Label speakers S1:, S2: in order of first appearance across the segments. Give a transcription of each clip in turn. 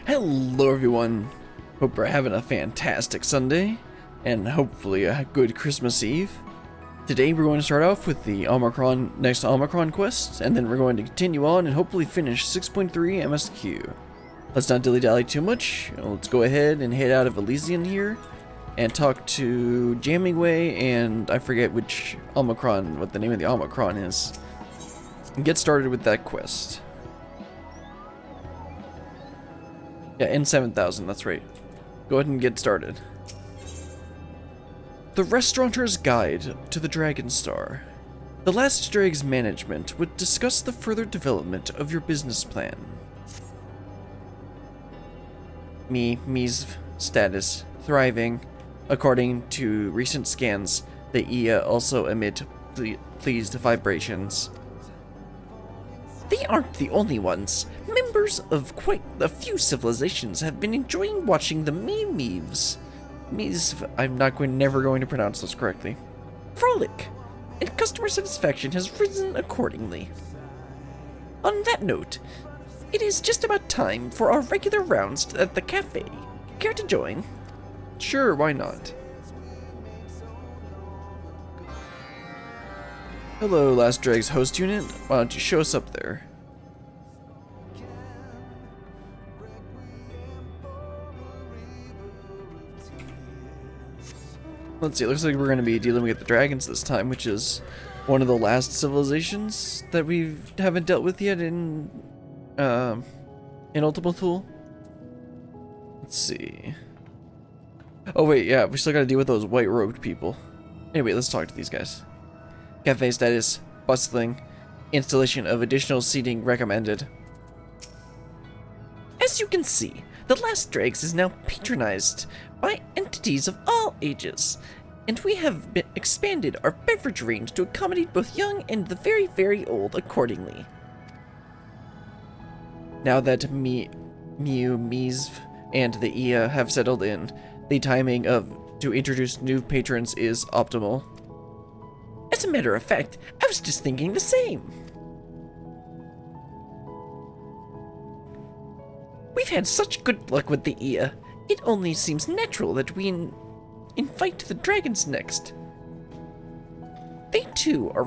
S1: Hello everyone, hope we're having a fantastic Sunday, and hopefully a good Christmas Eve. Today we're going to start off with the next Omicron Quest, and then we're going to continue on and hopefully finish 6.3 MSQ. Let's not dilly-dally too much, let's go ahead and head out of Elysian here, and talk to Jammingway and I forget what the name of the Omicron is, and get started with that quest. Yeah, N7000, that's right. Go ahead and get started. The Restaurateur's Guide to the Dragon Star. The last Drag's management would discuss the further development of your business plan. Me's status, thriving. According to recent scans, the IA also emit pleased vibrations. They aren't the only ones. Members of quite a few civilizations have been enjoying watching the Meves. I'm never going to pronounce this correctly. Frolic, and customer satisfaction has risen accordingly. On that note, it is just about time for our regular rounds at the cafe. Care to join? Sure, why not? Hello, Last Drag's host unit. Why don't you show us up there? Let's see, it looks like we're going to be dealing with the dragons this time, which is one of the last civilizations that we haven't dealt with yet in Ultima Thule. Let's see. Oh wait, yeah, we still got to deal with those white-robed people. Anyway, let's talk to these guys. Cafe status, bustling. Installation of additional seating recommended. As you can see, the Last Drags is now patronized by entities of all ages, and we have expanded our beverage range to accommodate both young and the very, very old accordingly. Now that Me's and the IA have settled in, the timing to introduce new patrons is optimal. As a matter of fact, I was just thinking the same. We've had such good luck with the IA. It only seems natural that we invite the dragons next. They too are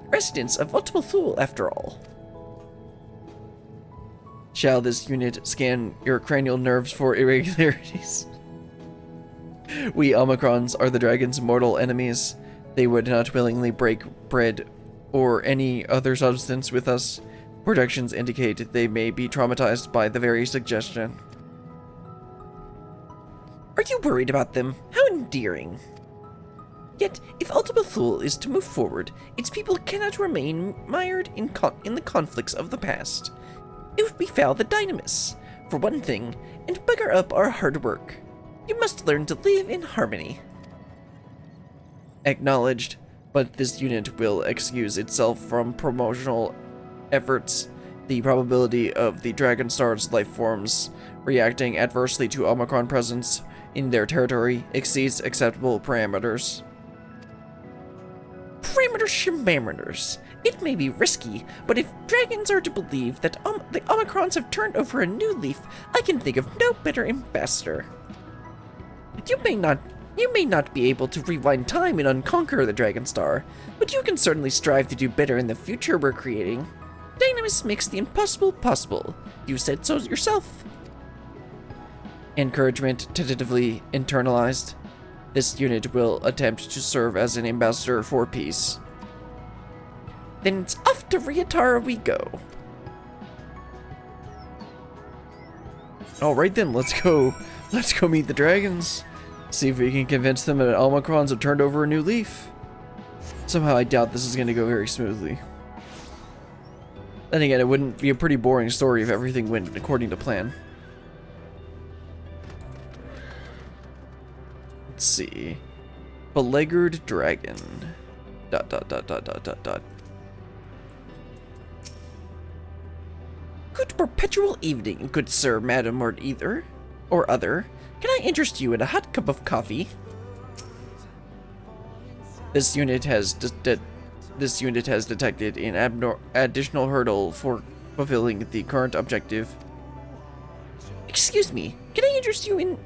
S1: residents of Ultima Thule after all. Shall this unit scan your cranial nerves for irregularities? We Omicrons are the dragon's mortal enemies. They would not willingly break bread or any other substance with us. Projections indicate they may be traumatized by the very suggestion. Are you worried about them? How endearing. Yet, if Ultima Thule is to move forward, its people cannot remain mired in the conflicts of the past. It would befall the dynamis, for one thing, and bugger up our hard work. You must learn to live in harmony. Acknowledged, but this unit will excuse itself from promotional efforts. The probability of the Dragon Star's life forms reacting adversely to Omicron presence in their territory exceeds acceptable parameters. Parameters. It may be risky, but if dragons are to believe that the Omicrons have turned over a new leaf, I can think of no better ambassador. You may not be able to rewind time and unconquer the Dragon Star, but you can certainly strive to do better in the future we're creating. Dynamis makes the impossible possible. You said so yourself. Encouragement tentatively internalized. This unit will attempt to serve as an ambassador for peace. Then it's off to Riatara we go. Alright then, let's go meet the dragons. See if we can convince them that Omicrons have turned over a new leaf. Somehow I doubt this is going to go very smoothly. Then again, it wouldn't be a pretty boring story if everything went according to plan. Let's see. Beleaguered dragon. ... Good perpetual evening, good sir, madam, or either, or other. Can I interest you in a hot cup of coffee? This unit has detected an additional hurdle for fulfilling the current objective. Excuse me, can I interest you in,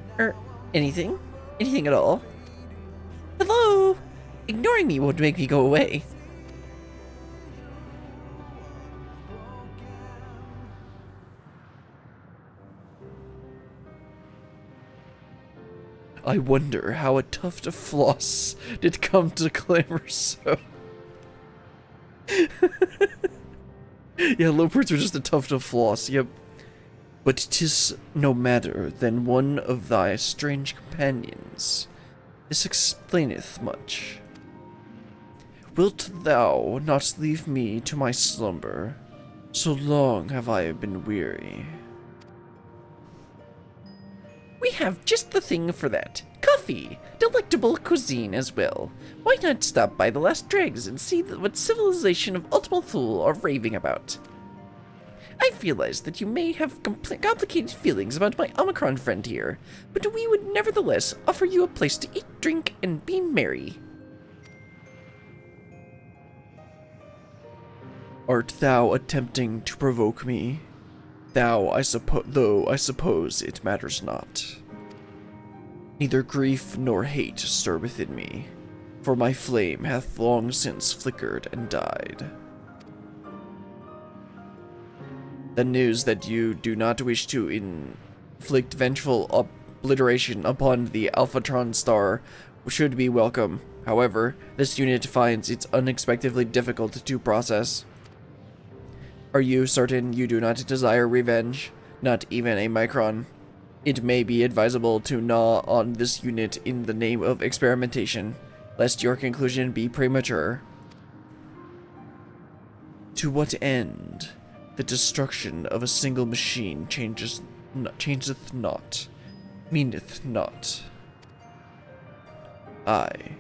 S1: anything? Anything at all? Hello? Ignoring me won't make me go away. I wonder how a tuft of floss did come to clamor so. Yeah, leopards are just a tuft of floss, yep. But 'tis no matter than one of thy strange companions. This explaineth much. Wilt thou not leave me to my slumber? So long have I been weary. We have just the thing for that. Coffee! Delectable cuisine as well. Why not stop by the Last Dregs and see what civilization of Ultima Thule are raving about? I've realized that you may have complicated feelings about my Omicron friend here, but we would nevertheless offer you a place to eat, drink, and be merry. Art thou attempting to provoke me? Though I suppose it matters not. Neither grief nor hate stir within me, for my flame hath long since flickered and died. The news that you do not wish to inflict vengeful obliteration upon the Alphatron star should be welcome. However, this unit finds it unexpectedly difficult to process. Are you certain you do not desire revenge? Not even a micron. It may be advisable to gnaw on this unit in the name of experimentation, lest your conclusion be premature. To what end? The destruction of a single machine changeth not, meaneth not. Aye,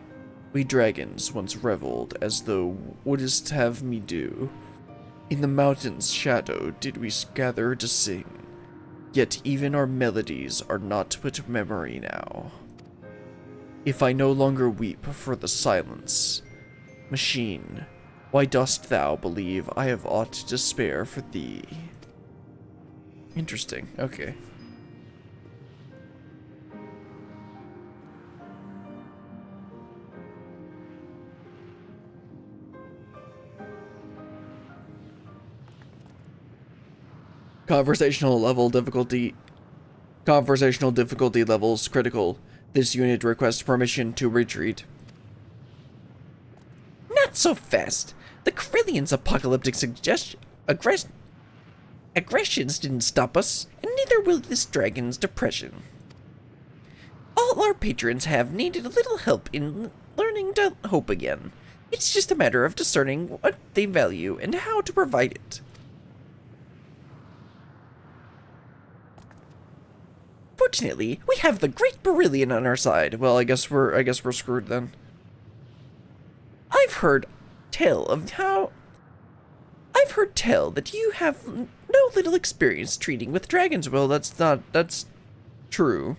S1: we dragons once revelled as thou wouldst have me do. In the mountain's shadow did we gather to sing, yet even our melodies are not but memory now. If I no longer weep for the silence, machine, why dost thou believe I have aught to spare for thee? Interesting, okay. Conversational difficulty levels critical. This unit requests permission to retreat. Not so fast. The Krillian's apocalyptic aggressions didn't stop us, and neither will this dragon's depression. All our patrons have needed a little help in learning to hope again. It's just a matter of discerning what they value and how to provide it. Fortunately, we have the great Berillion on our side. Well, I guess we're screwed then. I've heard tell that you have no little experience treating with dragons. Well, that's true.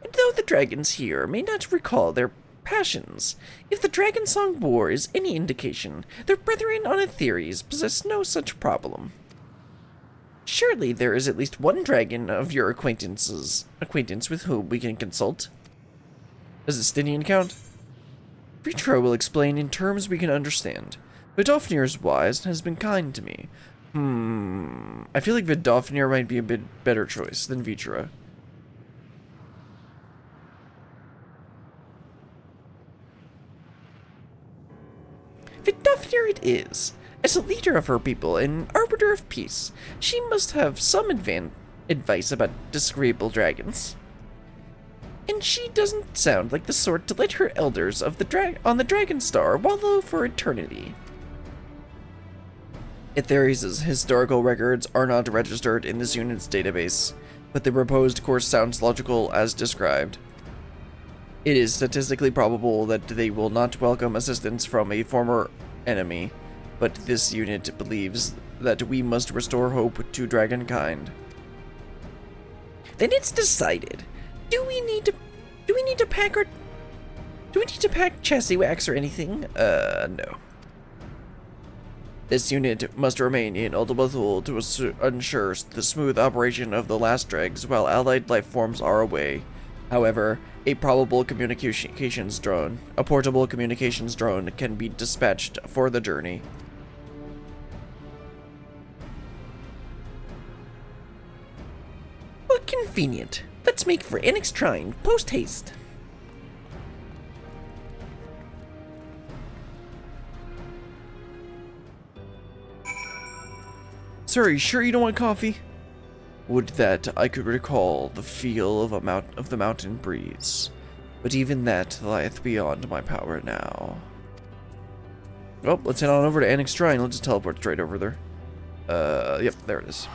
S1: And though the dragons here may not recall their passions, if the Dragon Song War is any indication, their brethren on Aetheres possess no such problem. Surely there is at least one dragon of your acquaintance with whom we can consult. Does Estinian count? Vitra will explain in terms we can understand. Vidofnir is wise and has been kind to me. I feel like Vidofnir might be a bit better choice than Vitra. Vidofnir it is. As a leader of her people and arbiter of peace, she must have some advice about disagreeable dragons. And she doesn't sound like the sort to let her elders of on the Dragon Star wallow for eternity. Aetheres' historical records are not registered in this unit's database, but the proposed course sounds logical as described. It is statistically probable that they will not welcome assistance from a former enemy, but this unit believes that we must restore hope to dragonkind. Then it's decided. Do we need to pack chassis wax or anything? No. This unit must remain in Ultima Thule to ensure the smooth operation of the last dregs while allied life forms are away. However, a portable communications drone can be dispatched for the journey.
S2: Well, convenient. Let's make for Annex Trine, post-haste.
S1: Sir, are you sure you don't want coffee? Would that I could recall the feel of the mountain breeze, but even that lieth beyond my power now. Well, let's head on over to Annex Trine. Let's just teleport straight over there. Yep, there it is.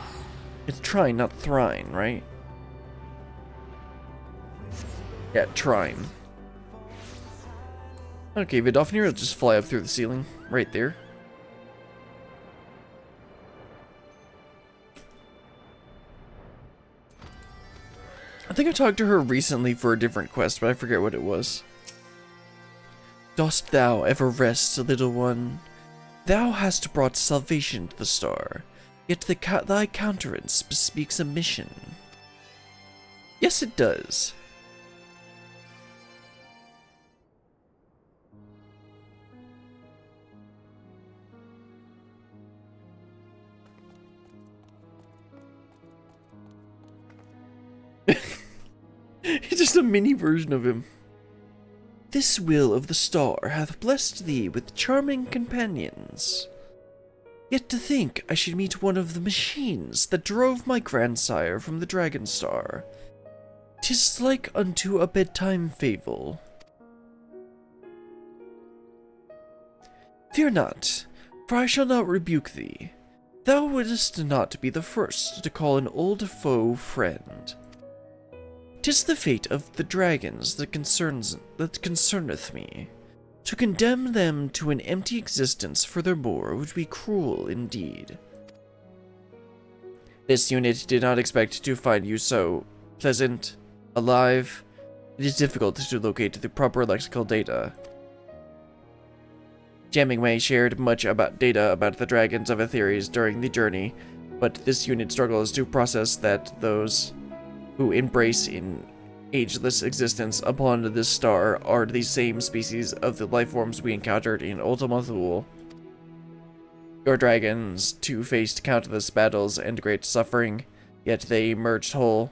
S1: It's Trine, not Thrine, right? Yeah, Trine. Okay, Vidofnir will just fly up through the ceiling, right there. I think I talked to her recently for a different quest, but I forget what it was. Dost thou ever rest, little one? Thou hast brought salvation to the star, yet thy countenance bespeaks a mission. Yes, it does. It's just a mini version of him. This will of the star hath blessed thee with charming companions. Yet to think I should meet one of the machines that drove my grandsire from the Dragon Star. 'Tis like unto a bedtime fable. Fear not, for I shall not rebuke thee. Thou wouldst not be the first to call an old foe friend. 'Tis the fate of the dragons that concerneth me. To condemn them to an empty existence furthermore would be cruel indeed. This unit did not expect to find you so pleasant, alive. It is difficult to locate the proper lexical data. Jammingway shared much data about the dragons of Aetheres during the journey, but this unit struggles to process that those who embrace in ageless existence upon this star are the same species of the lifeforms we encountered in Ultima Thule. Your dragons too faced countless battles and great suffering, yet they emerged whole.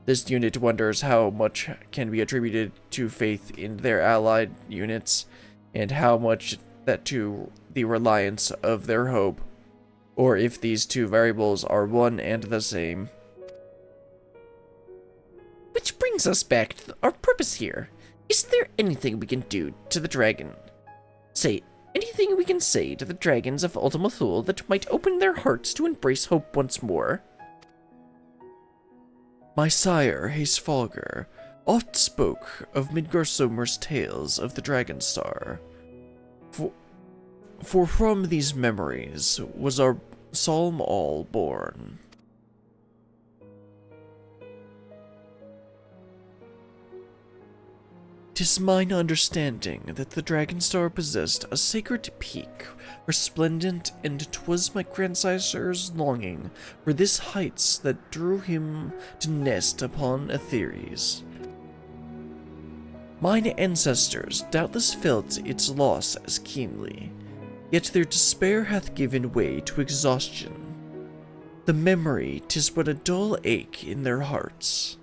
S1: This unit wonders how much can be attributed to faith in their allied units, and how much that to the reliance of their hope, or if these two variables are one and the same.
S2: Which brings us back to our purpose here. Is there anything we can do to the dragon? Anything we can say to the dragons of Ultima Thule that might open their hearts to embrace hope once more?
S1: My sire, Hacefolger, oft spoke of Midgarsomer's tales of the Dragon Star. For from these memories was our psalm all born. 'Tis mine understanding that the Dragon Star possessed a sacred peak, resplendent, and 'twas my grandsire's longing for this heights that drew him to nest upon Aetheres. Mine ancestors doubtless felt its loss as keenly, yet their despair hath given way to exhaustion. The memory 'tis but a dull ache in their hearts.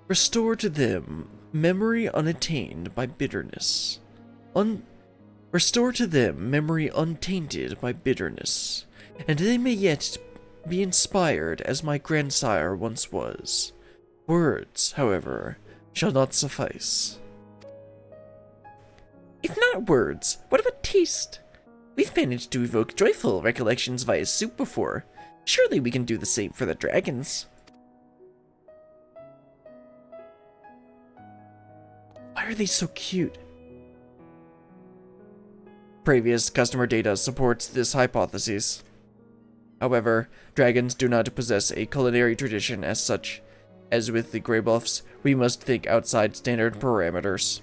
S1: Restore to them memory unattained by bitterness. Restore to them memory untainted by bitterness, and they may yet be inspired as my grandsire once was. Words, however, shall not suffice.
S2: If not words, what about taste? We've managed to evoke joyful recollections via soup before. Surely we can do the same for the dragons.
S1: Why are they so cute? Previous customer data supports this hypothesis. However, dragons do not possess a culinary tradition as such, As with the Grey Buffs, we must think outside standard parameters.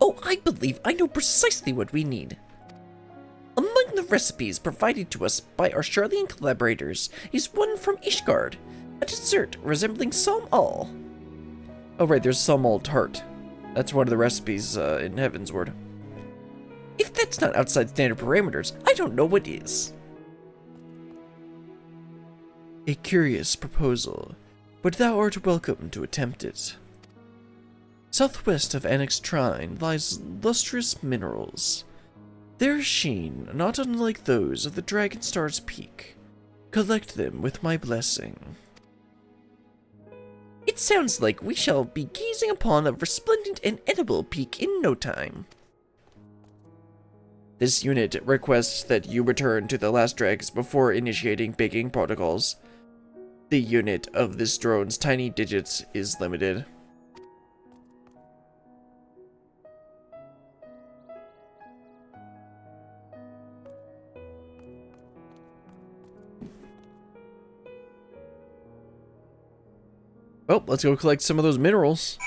S2: Oh, I believe I know precisely what we need. Among the recipes provided to us by our Charlian collaborators is one from Ishgard, a dessert resembling Al.
S1: Oh right, there's Al tart. That's one of the recipes in Heavensward.
S2: If that's not outside standard parameters, I don't know what is.
S1: A curious proposal, but thou art welcome to attempt it. Southwest of Annex Trine lies lustrous minerals. Their sheen not unlike those of the Dragonstar's Peak. Collect them with my blessing.
S2: It sounds like we shall be gazing upon a resplendent and edible peak in no time.
S1: This unit requests that you return to the last dregs before initiating baking protocols. The unit of this drone's tiny digits is limited. Well, let's go collect some of those minerals.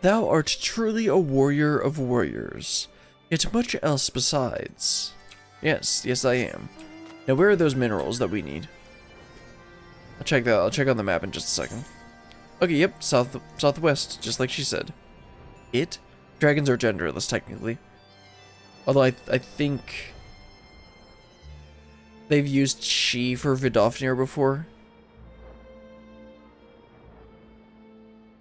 S1: Thou art truly a warrior of warriors, yet much else besides. Yes, I am. Now, where are those minerals that we need? I'll check that. I'll check on the map in just a second. Okay, yep, southwest, just like she said. Dragons are genderless, technically. Although I think they've used she for Vidofnir before.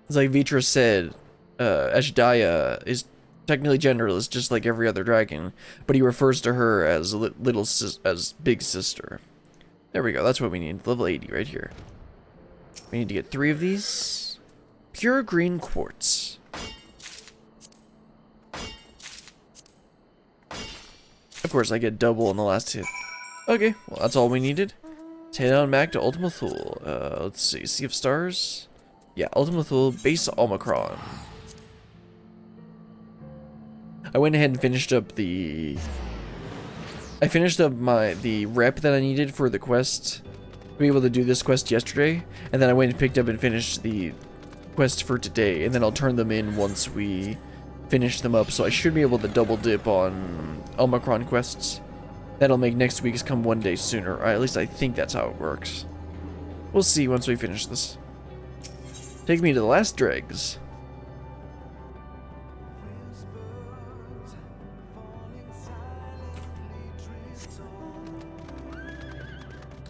S1: It's like Vitra said, Ashdaya is technically genderless, just like every other dragon, but he refers to her as as big sister. There we go. That's what we need. Level 80 right here. We need to get 3 of these. Pure green quartz. Of course, I get double in the last hit. Okay, well that's all we needed. Let's head on back to Ultima Thule. Let's see. Sea of Stars. Yeah, Ultima Thule base Omicron. I went ahead and finished up the rep that I needed for the quest to be able to do this quest yesterday, and then I went and picked up and finished the quest for today, and then I'll turn them in once we finish them up, so I should be able to double dip on Omicron quests. That'll make next week's come one day sooner, or at least I think that's how it works. We'll see once we finish this. Take me to the last dregs.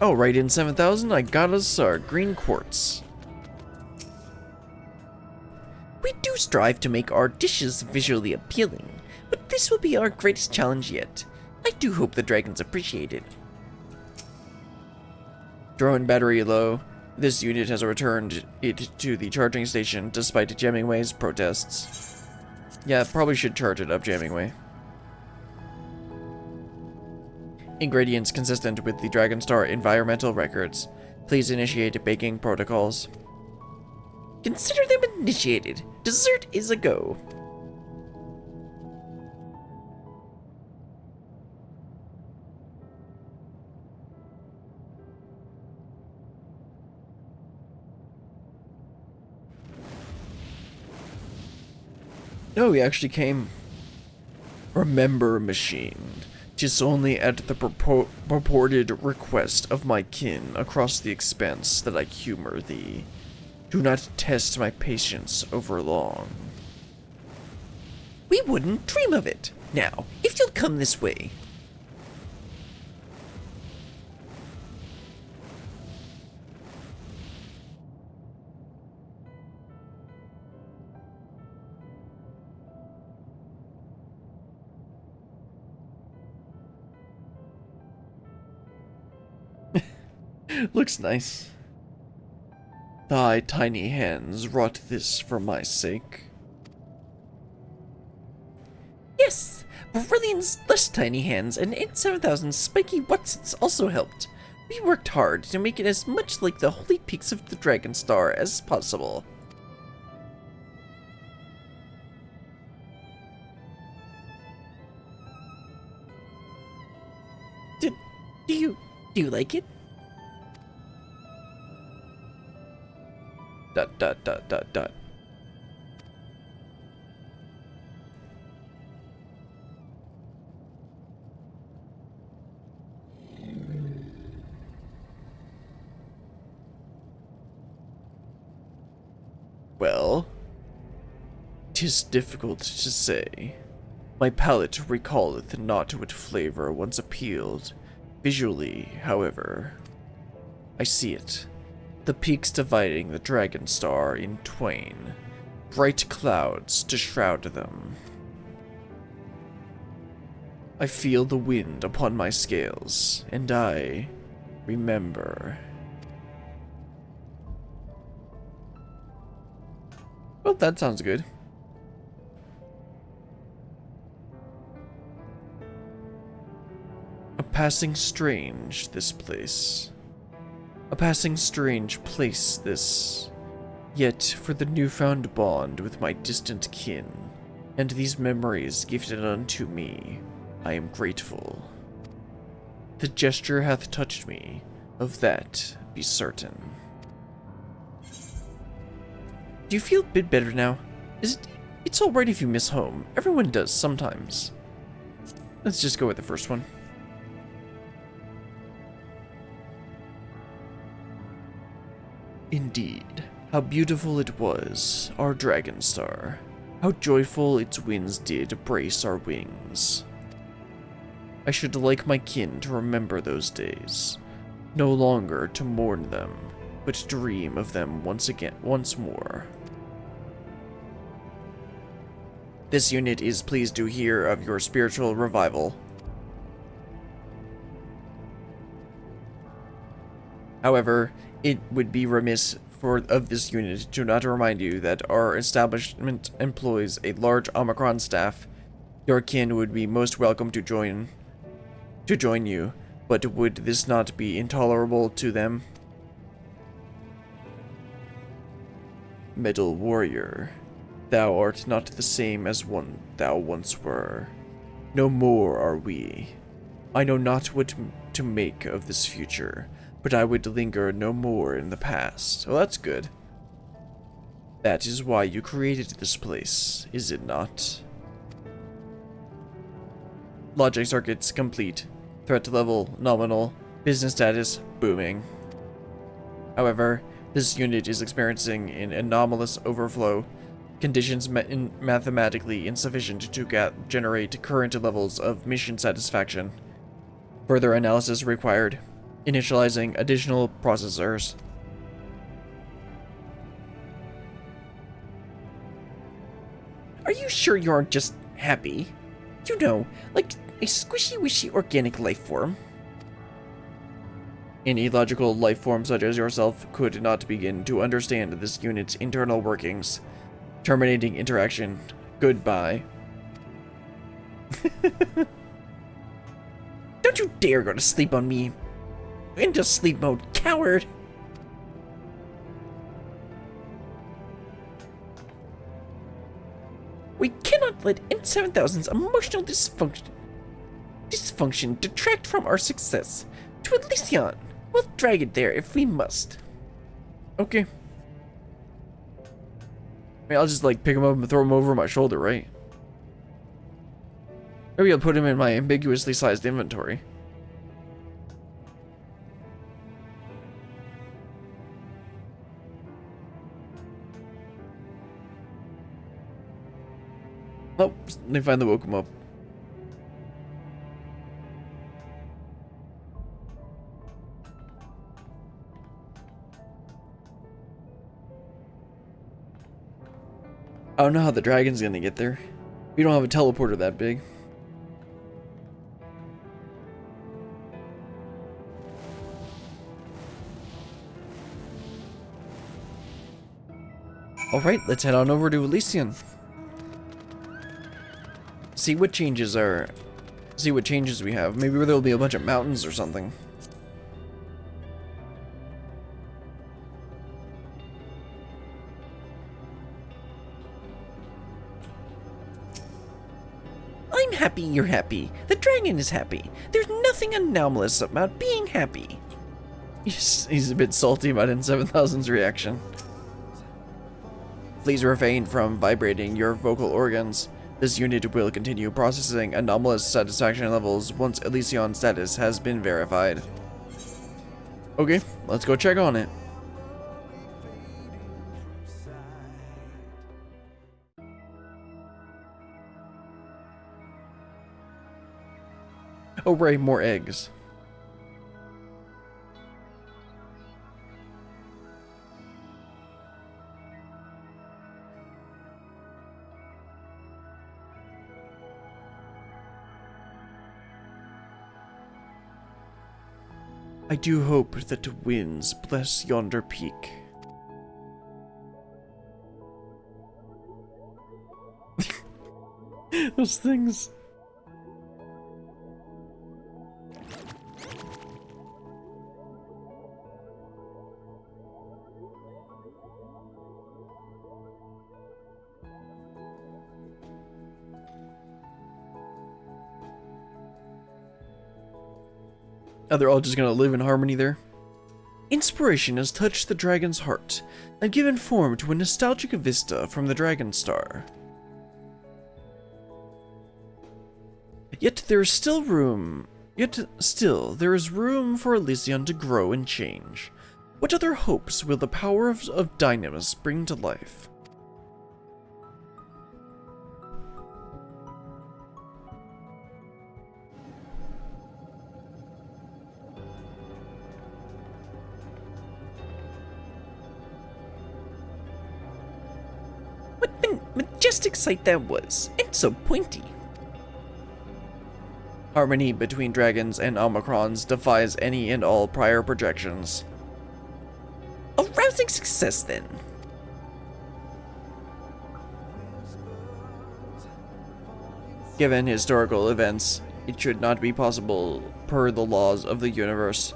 S1: Oh, right in 7,000, I got us our green quartz.
S2: We do strive to make our dishes visually appealing, but this will be our greatest challenge yet. I do hope the dragons appreciate it.
S1: Drone battery low. This unit has returned it to the charging station despite Jammingway's protests. Yeah, probably should charge it up Jammingway. Ingredients consistent with the Dragonstar environmental records. Please initiate baking protocols.
S2: Consider them initiated. Dessert is a go.
S1: No, he actually came. Remember, machine. 'Tis only at the purported request of my kin across the expanse that I humor thee. Do not test my patience over long.
S2: We wouldn't dream of it. Now, if you'll come this way.
S1: Looks nice. Thy tiny hands wrought this for my sake.
S2: Yes, Brilliant's less tiny hands and 7,000 spiky Watsits also helped. We worked hard to make it as much like the holy peaks of the Dragonstar as possible. Do you like it?
S1: Dot dot dot dot dot. Well, 'tis difficult to say. My palate recalleth not what flavor once appealed. Visually, however, I see it. The peaks dividing the Dragon Star in twain. Bright clouds to shroud them. I feel the wind upon my scales, and I remember. Well, that sounds good. A passing strange, this place. A passing strange place, this. Yet, for the newfound bond with my distant kin, and these memories gifted unto me, I am grateful. The gesture hath touched me, of that be certain. Do you feel a bit better now? It's alright if you miss home. Everyone does sometimes. Let's just go with the first one. Indeed, how beautiful it was, our Dragon Star. How joyful its winds did brace our wings. I should like my kin to remember those days, no longer to mourn them, but dream of them once more. This unit is pleased to hear of your spiritual revival. However, it would be remiss of this unit to not remind you that our establishment employs a large Omicron staff. Your kin would be most welcome to join you, but would this not be intolerable to them? Metal Warrior, thou art not the same as one thou once were. No more are we. I know not what to make of this future, but I would linger no more in the past. Well, that's good. That is why you created this place, is it not? Logic circuits complete. Threat level nominal. Business status booming. However, this unit is experiencing an anomalous overflow. Conditions mathematically insufficient to generate current levels of mission satisfaction. Further analysis required. Initializing additional processors. Are you sure you aren't just happy? You know, like a squishy-wishy organic life form. Any logical life form such as yourself could not begin to understand this unit's internal workings. Terminating interaction. Goodbye. Don't you dare go to sleep on me. Into sleep mode, coward! We cannot let N7000's emotional dysfunction detract from our success. To Elysion, we'll drag it there if we must. Okay. I mean, I'll just like pick him up and throw him over my shoulder, right? Maybe I'll put him in my ambiguously sized inventory. Oh, they finally woke him up. I don't know how the dragon's gonna get there. We don't have a teleporter that big. Alright, let's head on over to Elysion. See what changes we have. Maybe there'll be a bunch of mountains or something. I'm happy you're happy. The dragon is happy. There's nothing anomalous about being happy. He's a bit salty about N7000's reaction. Please refrain from vibrating your vocal organs. This unit will continue processing anomalous satisfaction levels once Elysion status has been verified. Okay, let's go check on it. Oh right, more eggs. I do hope that the winds bless yonder peak. Those things. Oh, they're all just gonna live in harmony there. Inspiration has touched the dragon's heart and given form to a nostalgic vista from the Dragon Star. Yet there is still room. There is room for Elysion to grow and change. What other hopes will the power of Dynamis bring to life?
S2: What majestic sight that was, and so pointy.
S1: Harmony between dragons and Omicrons defies any and all prior projections.
S2: A rousing success, then.
S1: Given historical events, it should not be possible per the laws of the universe.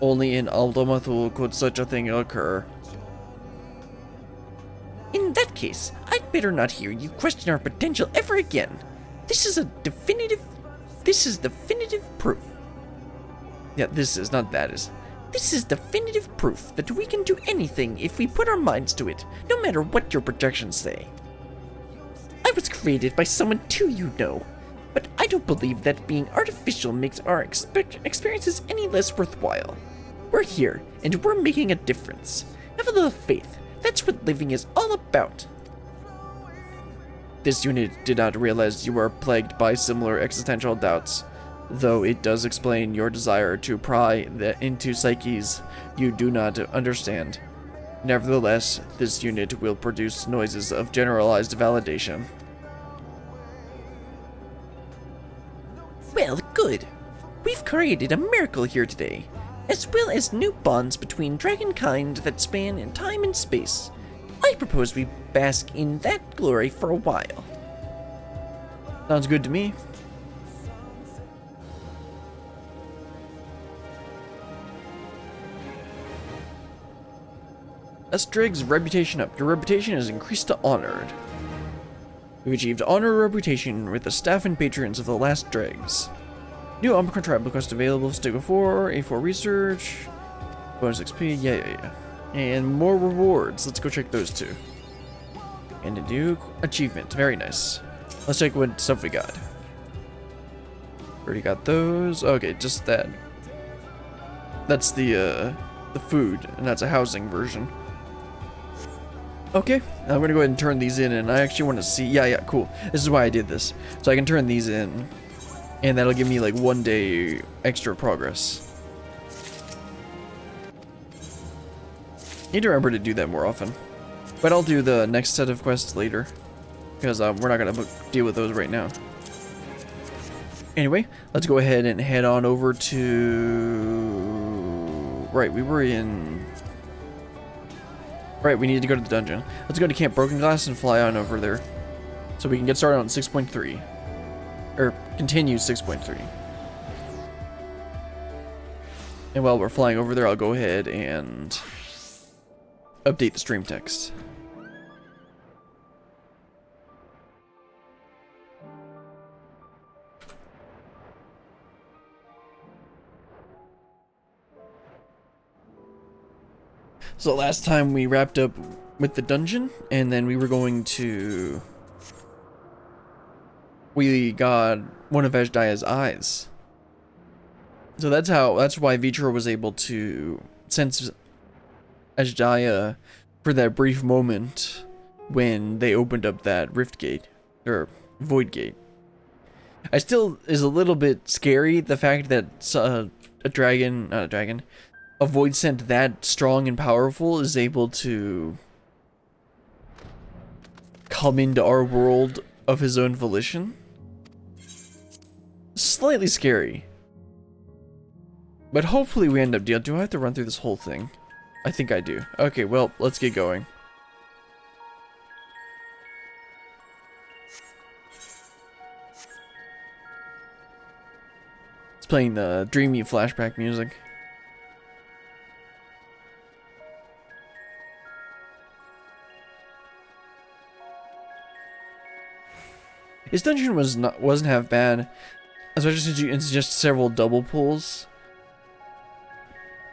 S1: Only in Ultima Thule could such a thing occur.
S2: In that case, I'd better not hear you question our potential ever again. This is definitive proof.
S1: Yeah, this is, not that is.
S2: This is definitive proof that we can do anything if we put our minds to it, no matter what your projections say. I was created by someone too, you know, but I don't believe that being artificial makes our experiences any less worthwhile. We're here, and we're making a difference. Have a little faith. That's what living is all about.
S1: This unit did not realize you were plagued by similar existential doubts, though it does explain your desire to pry into psyches you do not understand. Nevertheless, this unit will produce noises of generalized validation.
S2: Well, good. We've created a miracle here today, as well as new bonds between dragonkind that span time and space. I propose we bask in that glory for a while.
S1: Sounds good to me. That's Drig's reputation up. Your reputation is increased to honored. We've achieved honor and reputation with the staff and patrons of the last Dregs. New Omicron Tribal Quest available, Stick of 4, A4 Research, bonus XP, yeah. And more rewards, let's go check those two. And a new achievement, very nice. Let's check what stuff we got. Already got those, okay, just that. That's the food, and that's a housing version. Okay, I'm gonna go ahead and turn these in, and I actually want to see, yeah, cool. This is why I did this. So I can turn these in, and that'll give me like 1 day extra progress. Need to remember to do that more often. But I'll do the next set of quests later, because we're not gonna deal with those right now. Anyway, let's go ahead and head on over to... Right, we were in... Right, we need to go to the dungeon. Let's go to Camp Broken Glass and fly on over there, so we can get started on 6.3. Or continue 6.3. And while we're flying over there, I'll go ahead and update the stream text. So last time we wrapped up with the dungeon, and then we were going to... We got one of Ashdaya's eyes. So that's why Vitra was able to sense Ashdaya for that brief moment when they opened up that rift gate, or void gate. I still is a little bit scary, the fact that a void scent that strong and powerful is able to come into our world of his own volition. Slightly scary. But hopefully we end up do I have to run through this whole thing? I think I do. Okay, well, let's get going. It's playing the dreamy flashback music. This dungeon wasn't half bad, especially since it's just several double pulls.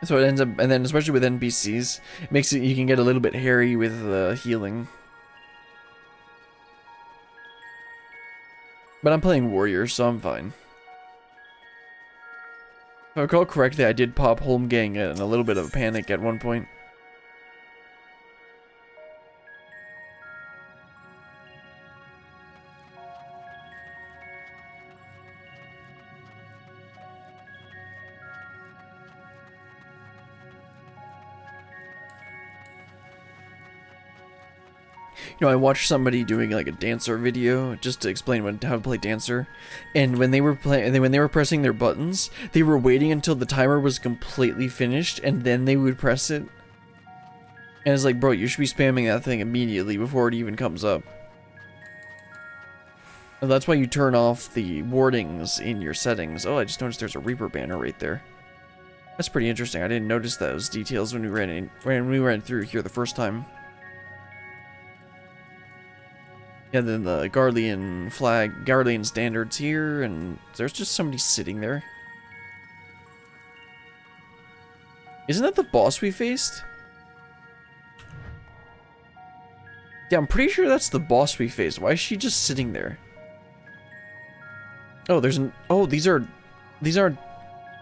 S1: So it ends up, and then especially with NPCs, it makes it you can get a little bit hairy with healing. But I'm playing warrior, so I'm fine. If I recall correctly, I did pop Holmgang in a little bit of a panic at one point. You know, I watched somebody doing like a dancer video just to explain how to play dancer, and when they were pressing their buttons, they were waiting until the timer was completely finished, and then they would press it. And it's like, bro, you should be spamming that thing immediately before it even comes up. And that's why you turn off the wardings in your settings. Oh, I just noticed there's a Reaper banner right there. That's pretty interesting. I didn't notice those details when we ran through here the first time. Yeah, then the Guardian standards here, and there's just somebody sitting there. Isn't that the boss we faced? Yeah, I'm pretty sure that's the boss we faced. Why is she just sitting there? Oh, these aren't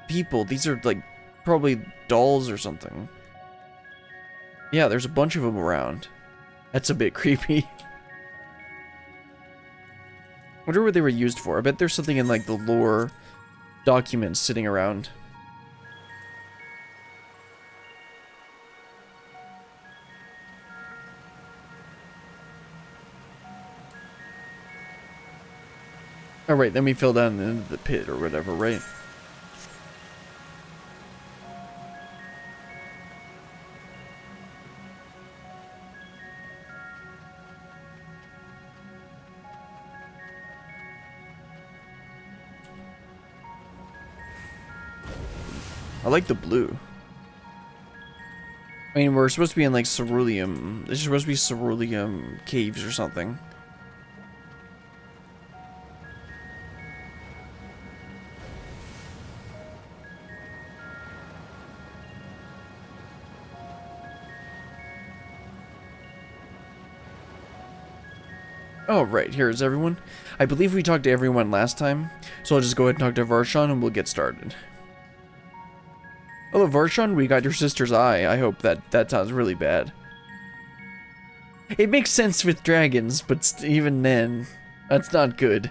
S1: people. These are like probably dolls or something. Yeah, there's a bunch of them around. That's a bit creepy. Wonder what they were used for. I bet there's something in like the lore documents sitting around. Alright, then we fell down into the pit or whatever, right? I like the blue. I mean, we're supposed to be in like ceruleum. This is supposed to be ceruleum caves or something. Oh, right, here's everyone. I believe we talked to everyone last time, so I'll just go ahead and talk to Varshan and we'll get started. Hello, Varshan, we got your sister's eye. I hope that sounds really bad. It makes sense with dragons, but even then, that's not good.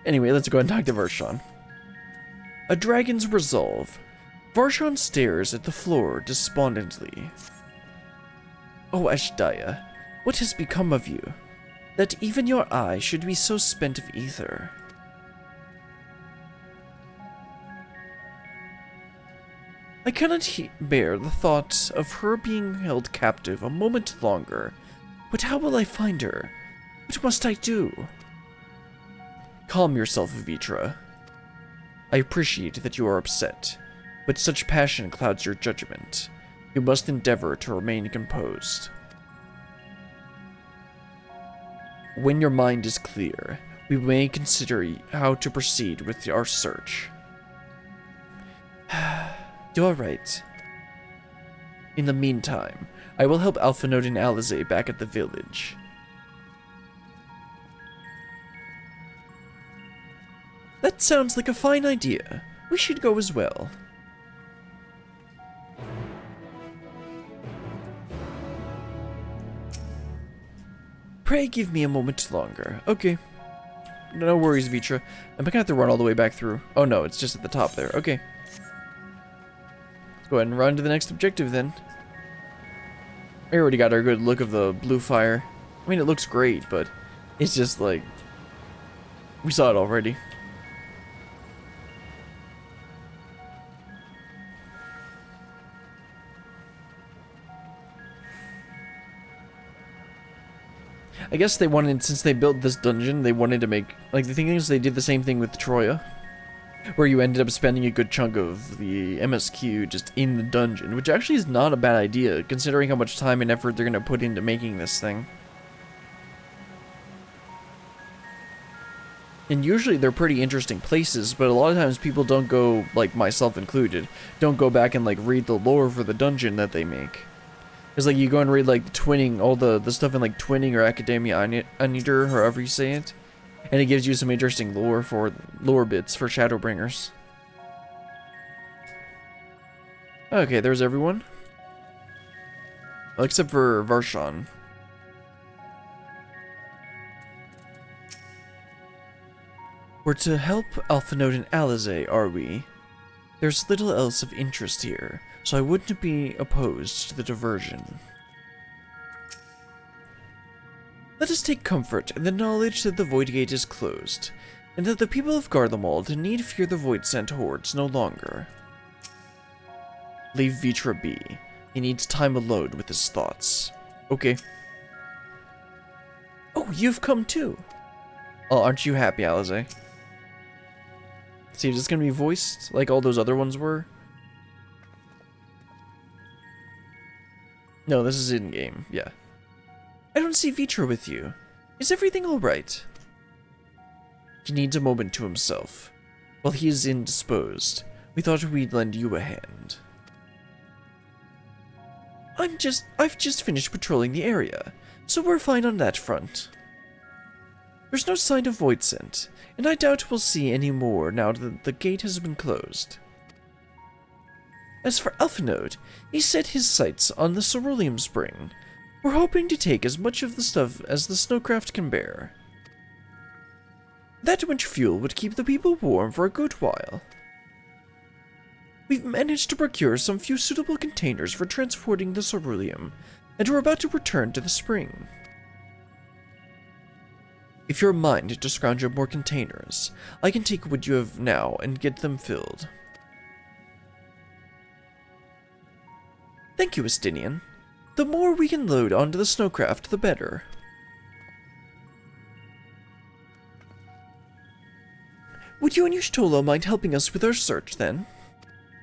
S1: Anyway, let's go ahead and talk to Varshan. A dragon's resolve. Varshan stares at the floor despondently. Oh, Ashdaya, what has become of you? That even your eye should be so spent of ether. I cannot bear the thought of her being held captive a moment longer. But how will I find her? What must I do? Calm yourself, Vitra. I appreciate that you are upset, but such passion clouds your judgment. You must endeavor to remain composed. When your mind is clear, we may consider how to proceed with our search. You're right. In the meantime, I will help Alphinaud and Alizé back at the village. That sounds like a fine idea. We should go as well. Pray give me a moment longer. Okay. No worries, Vitra. I'm gonna have to run all the way back through. Oh no, it's just at the top there. Okay. Let's go ahead and run to the next objective then. We already got our good look of the blue fire. I mean, it looks great, but it's just like... we saw it already. I guess they wanted, since they built this dungeon, they wanted to make, like, the thing is, they did the same thing with Troya, where you ended up spending a good chunk of the MSQ just in the dungeon, which actually is not a bad idea, considering how much time and effort they're going to put into making this thing. And usually they're pretty interesting places, but a lot of times people don't go, like myself included, don't go back and, like, read the lore for the dungeon that they make. It's like you go and read like Twinning, all the stuff in like Twinning or Academia Aniter, however you say it, and it gives you some interesting lore bits for Shadowbringers. Okay, there's everyone. Well, except for Varshan. We're to help Alphinaud and Alizé, are we? There's little else of interest here, so I wouldn't be opposed to the diversion. Let us take comfort in the knowledge that the Void Gate is closed, and that the people of Garlemald need fear the Void-sent hordes no longer. Leave Vitra be. He needs time alone with his thoughts. Okay. Oh, you've come too! Oh, aren't you happy, Alizé? See, is this gonna be voiced like all those other ones were? No, this is in-game, yeah. I don't see Vitra with you. Is everything alright? He needs a moment to himself. While he is indisposed, we thought we'd lend you a hand. I've just finished patrolling the area, so we're fine on that front. There's no sign of Voidsent, and I doubt we'll see any more now that the gate has been closed. As for Alphinaud, he set his sights on the Cerulean Spring. We're hoping to take as much of the stuff as the snowcraft can bear. That much fuel would keep the people warm for a good while. We've managed to procure some few suitable containers for transporting the Ceruleum, and we're about to return to the spring. If you're minded to scrounge up more containers, I can take what you have now and get them filled. Thank you, Estinian. The more we can load onto the snowcraft, the better. Would you and Y'shtola mind helping us with our search, then?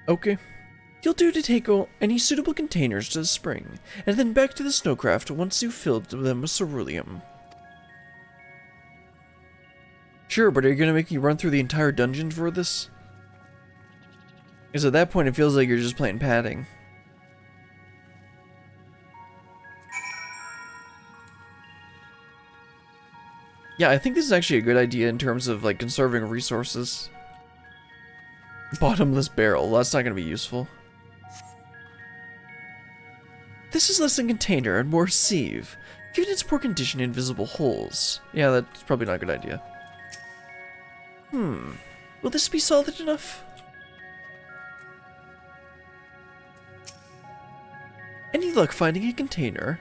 S1: Okay. You'll do to take any suitable containers to the spring, and then back to the snowcraft once you've filled them with ceruleum. Sure, but are you gonna make me run through the entire dungeon for this? Because at that point it feels like you're just playing padding. Yeah, I think this is actually a good idea in terms of, like, conserving resources. Bottomless barrel, that's not going to be useful. This is less than container and more sieve. Given its poor condition and visible holes. Yeah, that's probably not a good idea. Will this be solid enough? Any luck finding a container?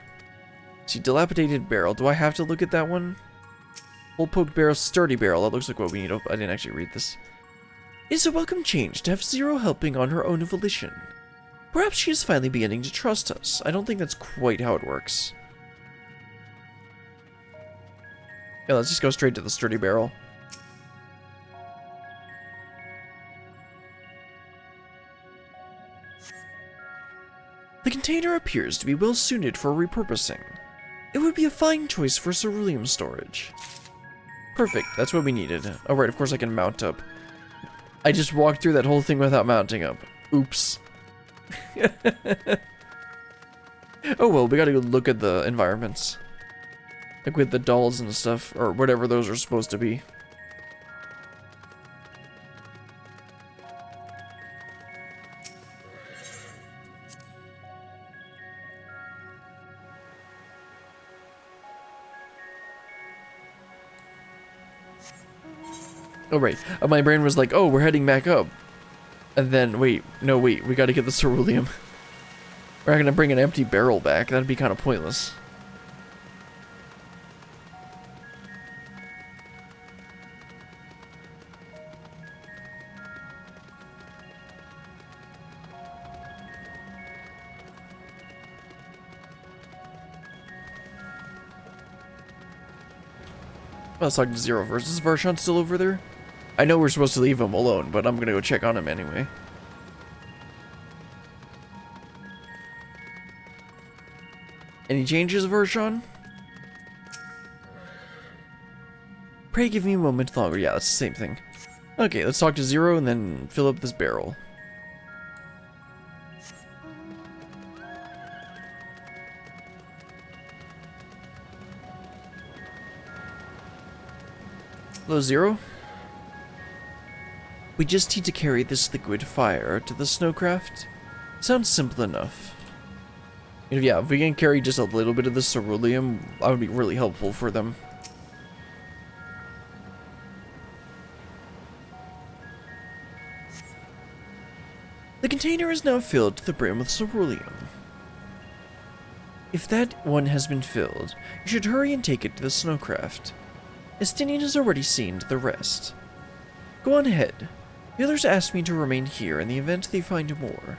S1: See, dilapidated barrel. Do I have to look at that one? Hole-poked barrel, sturdy barrel. That looks like what we need. Oh, I didn't actually read this. It's a welcome change to have Zero helping on her own volition. Perhaps she is finally beginning to trust us. I don't think that's quite how it works. Yeah, let's just go straight to the sturdy barrel. The container appears to be well suited for repurposing. It would be a fine choice for ceruleum storage. Perfect, that's what we needed. Oh right, of course I can mount up. I just walked through that whole thing without mounting up. Oops. Oh well, we gotta go look at the environments. Like with the dolls and stuff, or whatever those are supposed to be. Oh right, my brain was like, oh, we're heading back up. And then, wait, no wait, we gotta get the ceruleum. We're not gonna bring an empty barrel back, that'd be kind of pointless. Let's talk to Zero first. Is Varshan still over there? I know we're supposed to leave him alone, but I'm gonna go check on him anyway. Any changes, Varshan? Pray give me a moment longer. Yeah, that's the same thing. Okay, let's talk to Zero and then fill up this barrel. Hello, Zero? We just need to carry this liquid fire to the snowcraft. Sounds simple enough. Yeah, if we can carry just a little bit of the ceruleum, that would be really helpful for them. The container is now filled to the brim with ceruleum. If that one has been filled, you should hurry and take it to the snowcraft. Estinian has already seen to the rest. Go on ahead. The others asked me to remain here in the event they find more.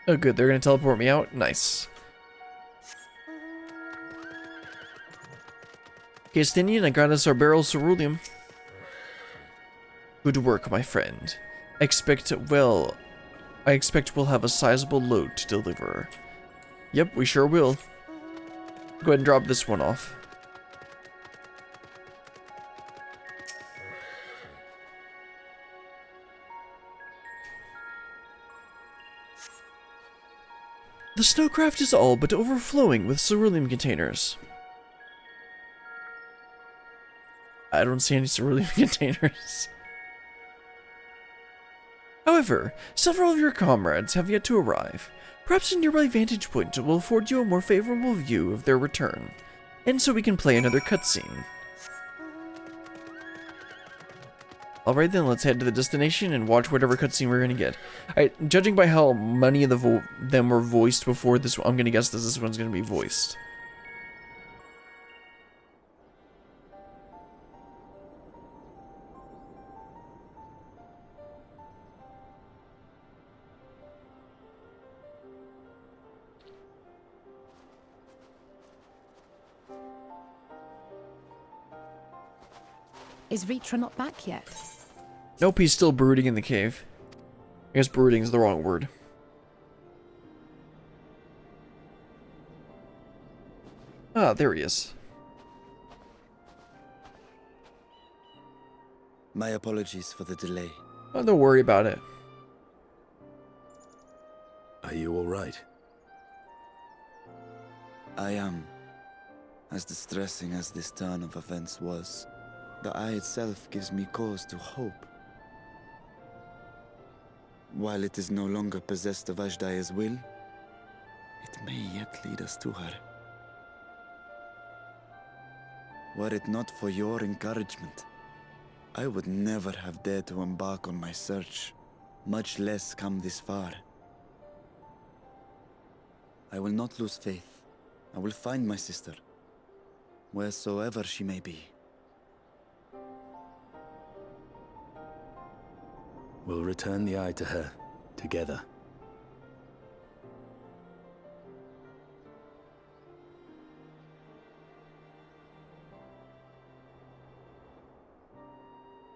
S1: Oh good, they're gonna teleport me out? Nice. Okay, Estinian, I got us our barrel of ceruleum. Good work, my friend. I expect we'll have a sizable load to deliver. Yep, we sure will. Go ahead and drop this one off. The snowcraft is all but overflowing with ceruleum containers. I don't see any ceruleum containers. However, several of your comrades have yet to arrive. Perhaps a nearby vantage point will afford you a more favorable view of their return, and so we can play another cutscene. Alright then, let's head to the destination and watch whatever cutscene we're gonna get. Alright, judging by how many of them were voiced before this, I'm gonna guess that this one's gonna be voiced.
S3: Is Ritra not back yet?
S1: Nope, he's still brooding in the cave. I guess brooding is the wrong word. Ah, there he is.
S4: My apologies for the delay.
S1: Oh, don't worry about it.
S5: Are you all right?
S4: I am. As distressing as this turn of events was, the eye itself gives me cause to hope. While it is no longer possessed of Ajdaya's will, it may yet lead us to her. Were it not for your encouragement, I would never have dared to embark on my search, much less come this far. I will not lose faith. I will find my sister, wheresoever she may be.
S5: We'll return the eye to her, together.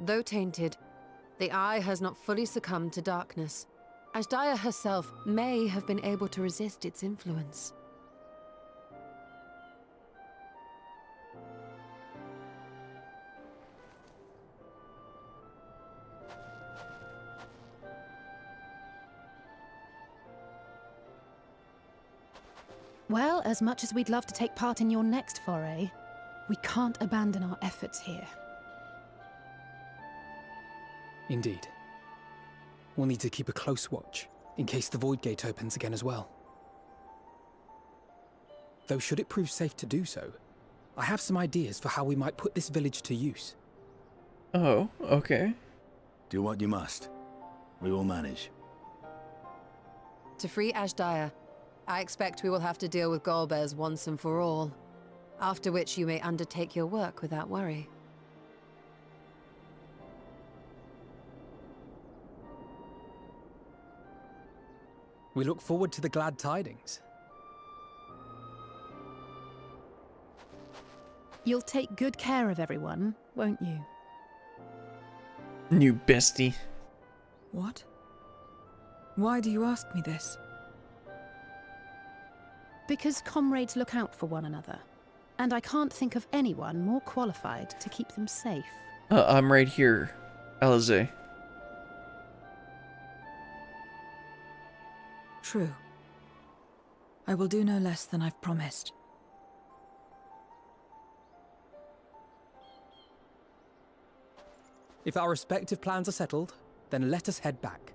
S6: Though tainted, the eye has not fully succumbed to darkness. Ajdaya herself may have been able to resist its influence.
S3: Well, as much as we'd love to take part in your next foray, we can't abandon our efforts here.
S7: Indeed. We'll need to keep a close watch, in case the Void Gate opens again as well. Though should it prove safe to do so, I have some ideas for how we might put this village to use.
S1: Oh, okay.
S5: Do what you must. We will manage.
S6: To free Ashdaya, I expect we will have to deal with Golbez once and for all. After which you may undertake your work without worry.
S7: We look forward to the glad tidings.
S3: You'll take good care of everyone, won't you?
S1: New bestie.
S8: What? Why do you ask me this?
S3: Because comrades look out for one another, and I can't think of anyone more qualified to keep them safe.
S1: I'm right here, Alize.
S8: True. I will do no less than I've promised.
S7: If our respective plans are settled, then let us head back.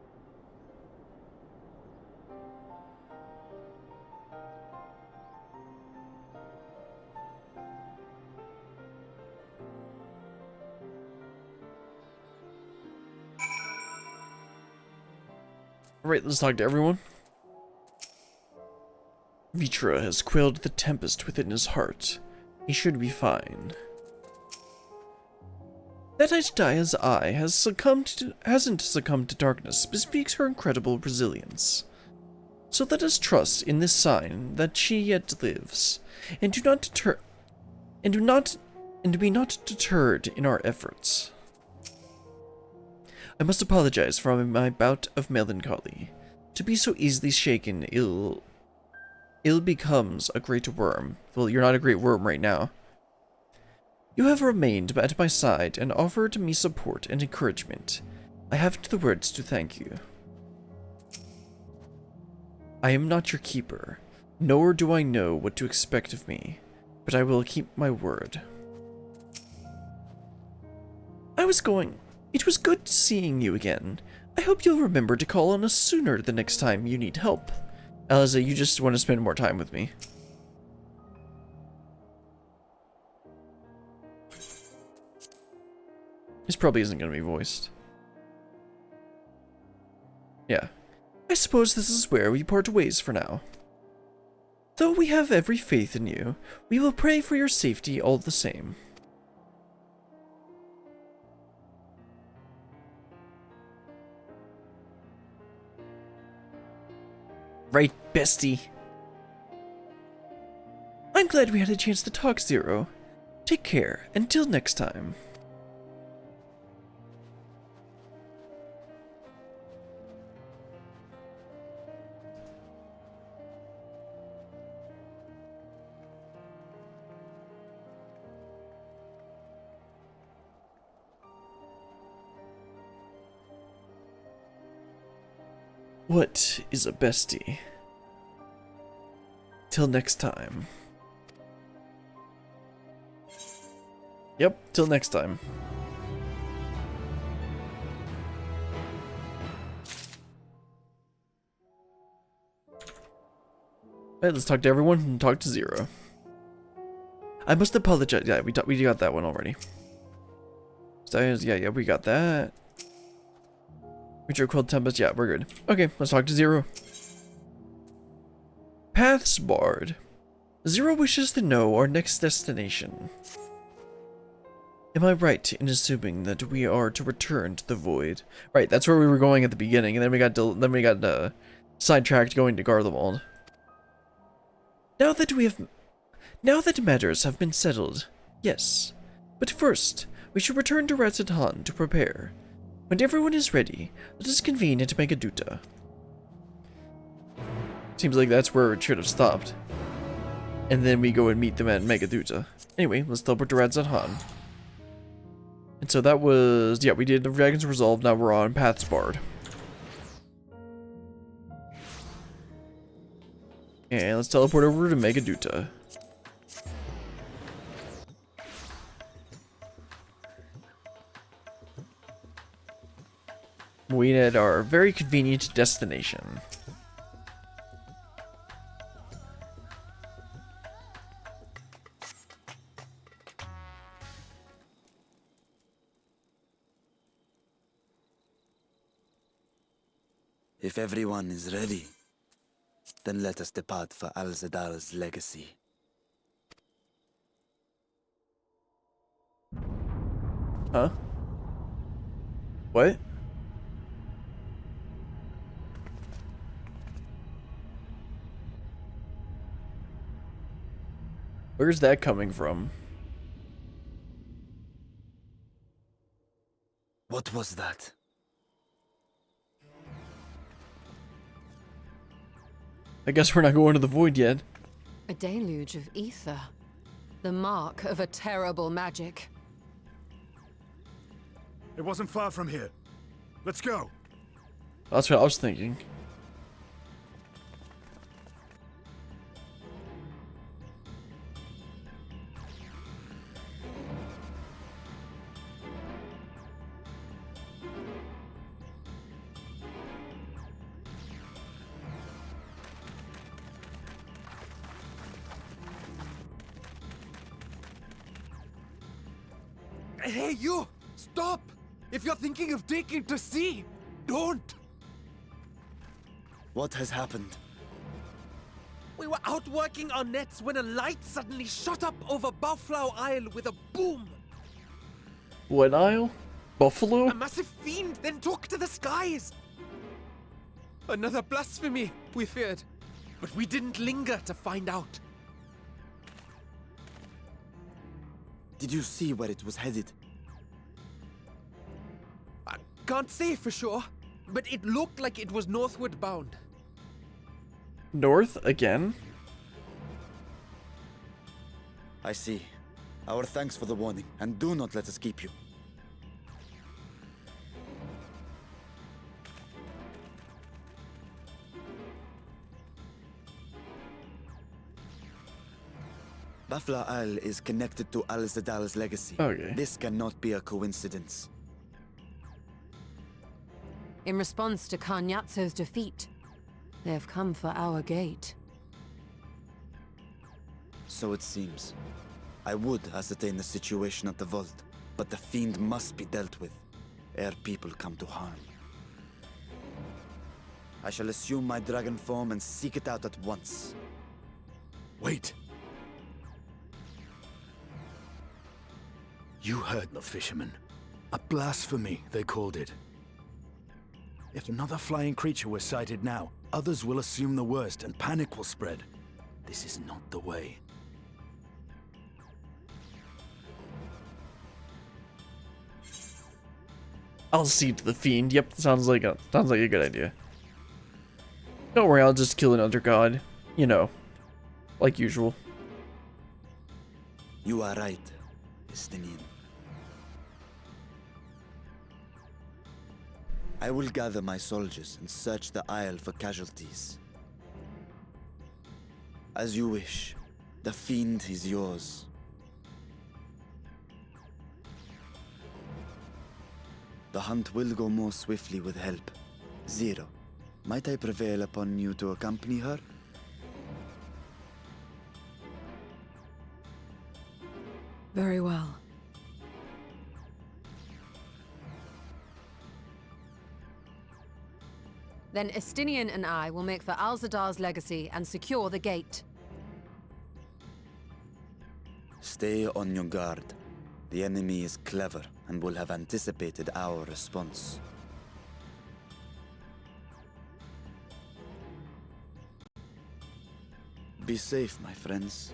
S1: Alright, let's talk to everyone. Vitra has quelled the tempest within his heart. He should be fine. That Ashdaya's eye hasn't succumbed to darkness bespeaks her incredible resilience. So let us trust in this sign that she yet lives, and be not deterred in our efforts. I must apologize for my bout of melancholy. To be so easily shaken, ill becomes a great worm. Well, you're not a great worm right now. You have remained at my side and offered me support and encouragement. I haven't the words to thank you. I am not your keeper, nor do I know what to expect of me, but I will keep my word. It was good seeing you again. I hope you'll remember to call on us sooner the next time you need help. Alize, you just want to spend more time with me. This probably isn't going to be voiced. Yeah. I suppose this is where we part ways for now. Though we have every faith in you, we will pray for your safety all the same. Right, bestie. I'm glad we had a chance to talk, Zero. Take care. Until next time. What is a bestie? Till next time. Yep, till next time. Alright, let's talk to everyone and talk to Zero. I must apologize. Yeah, we got that one already. Yeah, we got that. Creature Cold Tempest, yeah, we're good. Okay, let's talk to Zero. Paths barred. Zero wishes to know our next destination. Am I right in assuming that we are to return to the Void? Right, that's where we were going at the beginning, and then we got sidetracked going to Garlemald. Now that matters have been settled, yes. But first, we should return to Ratatan to prepare. When everyone is ready, let us convene at Megaduta. Seems like that's where it should have stopped. And then we go and meet them at Megaduta. Anyway, let's teleport to Ratatan. And so that was, yeah, we did the Dragon's Resolve, now we're on Paths Barred. And let's teleport over to Megaduta. We at our very convenient destination.
S4: If everyone is ready, then let us depart for Al-Zadal's legacy.
S1: Huh? What? Where's that coming from?
S4: What was that?
S1: I guess we're not going to the void yet.
S6: A deluge of ether. The mark of a terrible magic.
S9: It wasn't far from here. Let's go.
S1: That's what I was thinking.
S10: Hey, you! Stop! If you're thinking of taking to sea, don't!
S4: What has happened?
S10: We were out working our nets when a light suddenly shot up over Buffalo Isle with a boom.
S1: What Isle? Buffalo?
S10: A massive fiend then took to the skies. Another blasphemy, we feared. But we didn't linger to find out.
S4: Did you see where it was headed?
S10: I can't say for sure, but it looked like it was northward bound.
S1: North again?
S4: I see. Our thanks for the warning, and do not let us keep you. Buffalo Isle is connected to Al-Zadal's legacy.
S1: Okay.
S4: This cannot be a coincidence.
S6: In response to Karnyatso's defeat, they have come for our gate.
S4: So it seems. I would ascertain the situation at the vault, but the fiend must be dealt with, ere people come to harm. I shall assume my dragon form and seek it out at once.
S5: Wait. You heard the fisherman. A blasphemy, they called it. If another flying creature was sighted now, others will assume the worst and panic will spread. This is not the way.
S1: I'll see to the fiend. Yep, sounds like a good idea. Don't worry, I'll just kill another god. You know, like usual.
S4: You are right, Estinian. I will gather my soldiers and search the Isle for casualties. As you wish. The fiend is yours. The hunt will go more swiftly with help. Zero, might I prevail upon you to accompany her?
S8: Very well.
S6: Then Estinian and I will make for Al-Zadar's legacy and secure the gate.
S4: Stay on your guard. The enemy is clever and will have anticipated our response. Be safe, my friends,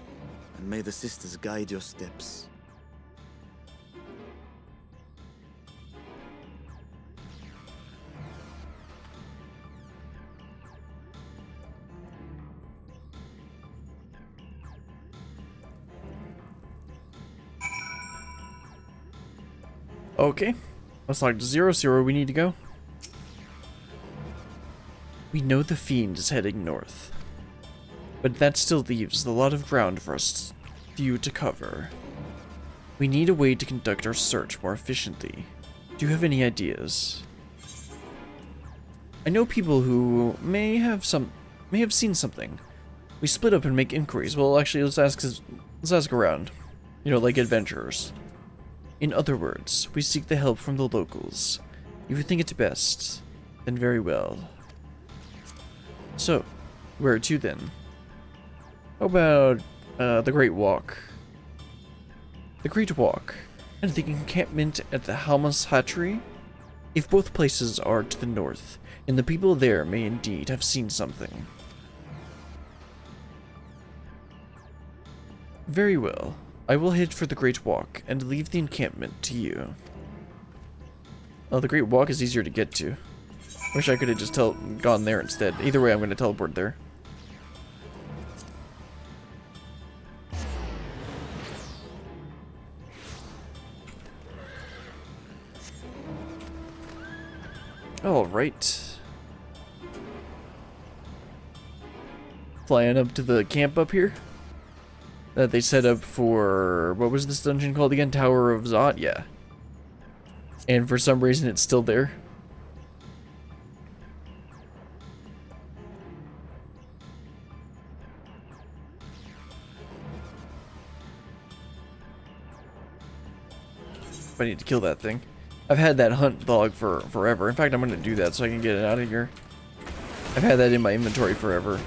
S4: and may the sisters guide your steps.
S1: Okay, let's talk to Zero. See where we need to go. We know the fiend is heading north. but that still leaves a lot of ground for us few to cover. We need a way to conduct our search more efficiently. Do you have any ideas? I know people who may have seen something. We split up and make inquiries. Well, actually, let's ask around. You know, like adventurers. In other words, we seek the help from the locals. If you think it's best, then very well. So, where to then? How about the Great Walk? The Great Walk and the encampment at the Halmas Hatchery? If both places are to the north, and the people there may indeed have seen something. Very well. I will head for the Great Walk and leave the encampment to you. Oh, the Great Walk is easier to get to. Wish I could have just gone there instead. Either way, I'm going to teleport there. Alright. Flying up to the camp up here that they set up for, what was this dungeon called again? Tower of Zot? Yeah. And for some reason it's still there. I need to kill that thing. I've had that hunt log for forever. In fact, I'm going to do that so I can get it out of here. I've had that in my inventory forever.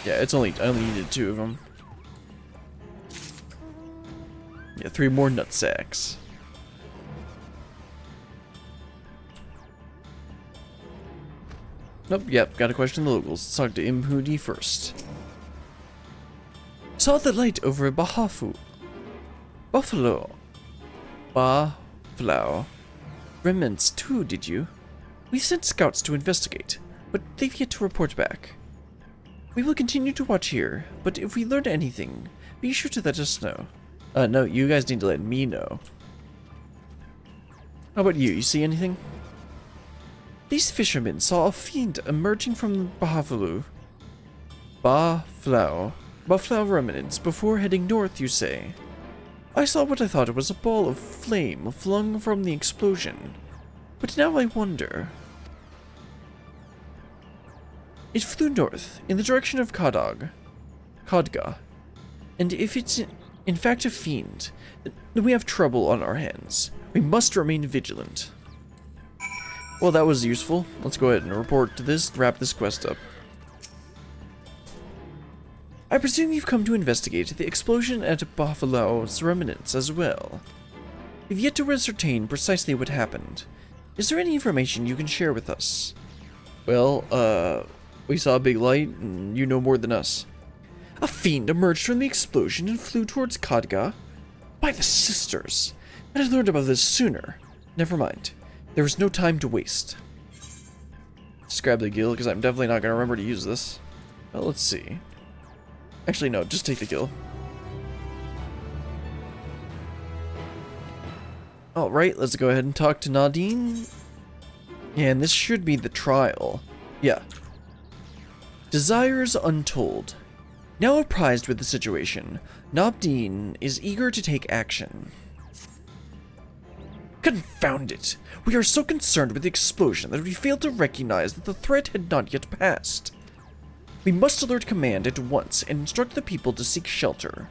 S1: Yeah, I only needed 2 of them. Yeah, 3 more nut sacks. Nope, yep, gotta question the locals. Let's talk to Imhudi first. Saw the light over Buffalo. Remnants too, did you? We sent scouts to investigate, but they've yet to report back. We will continue to watch here, but if we learn anything, be sure to let us know. No, you guys need to let me know. How about you? You see anything? These fishermen saw a fiend emerging from Buffalo remnants before heading north, you say? I saw what I thought was a ball of flame flung from the explosion, but now I wonder. It flew north, in the direction of Khadga, and if it's in fact a fiend, then we have trouble on our hands. We must remain vigilant. Well, that was useful. Let's go ahead and report to this, wrap this quest up. I presume you've come to investigate the explosion at Buffalo's remnants as well. We've yet to ascertain precisely what happened. Is there any information you can share with us? Well, we saw a big light, and you know more than us. A fiend emerged from the explosion and flew towards Khadga? By the sisters! I had learned about this sooner. Never mind. There is no time to waste. Just grab the gill, because I'm definitely not going to remember to use this. Well, let's see. Actually, no, just take the gill. Alright, let's go ahead and talk to Nadine. And this should be the trial. Yeah. Desires untold. Now apprised with the situation, Nadine is eager to take action. Confound it! We are so concerned with the explosion that we failed to recognize that the threat had not yet passed. We must alert command at once and instruct the people to seek shelter.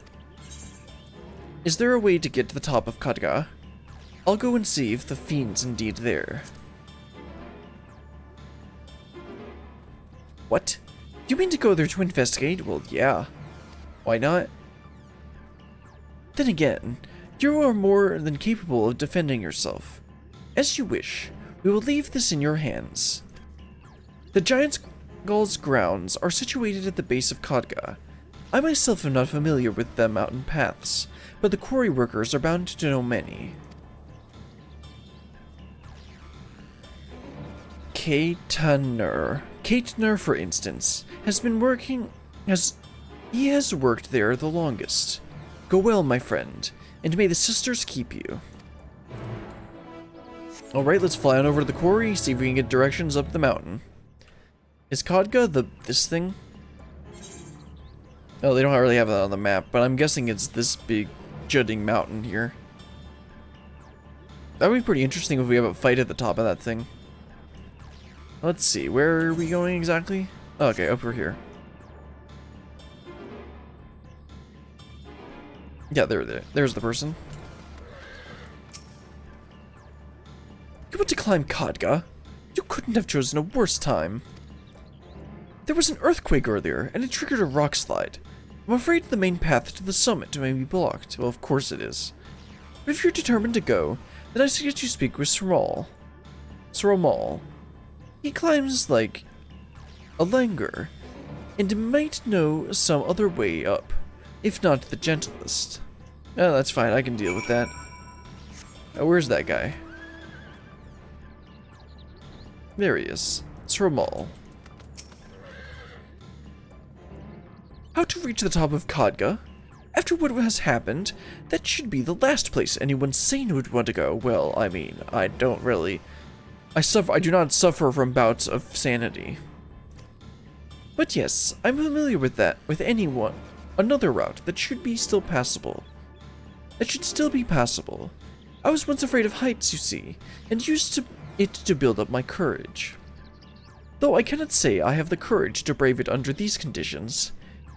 S1: Is there a way to get to the top of Khadga? I'll go and see if the fiend's indeed there. What? You mean to go there to investigate? Well, yeah. Why not? Then again, you are more than capable of defending yourself. As you wish, we will leave this in your hands. The Giant's Gull's grounds are situated at the base of Khadga. I myself am not familiar with the mountain paths, but the quarry workers are bound to know many. Kaitner, for instance, has worked there the longest. Go well, my friend, and may the sisters keep you. Alright, let's fly on over to the quarry, see if we can get directions up the mountain. Is Kodga this thing? Oh, they don't really have that on the map, but I'm guessing it's this big jutting mountain here. That would be pretty interesting if we have a fight at the top of that thing. Let's see, where are we going exactly? Oh, okay, over here. Yeah, there's the person. You want to climb Kodga? You couldn't have chosen a worse time. There was an earthquake earlier, and it triggered a rock slide. I'm afraid the main path to the summit may be blocked. Well, of course it is. But if you're determined to go, then I suggest you speak with Sromal. He climbs like a langur, and might know some other way up, if not the gentlest. Oh, that's fine, I can deal with that. Oh, where's that guy? There he is. Sromal. How to reach the top of Kodga? After what has happened, that should be the last place anyone sane would want to go. Well, I mean, I do not suffer from bouts of sanity. But yes, I'm familiar with that, another route that should still be passable. I was once afraid of heights, you see, and used it to build up my courage. Though I cannot say I have the courage to brave it under these conditions.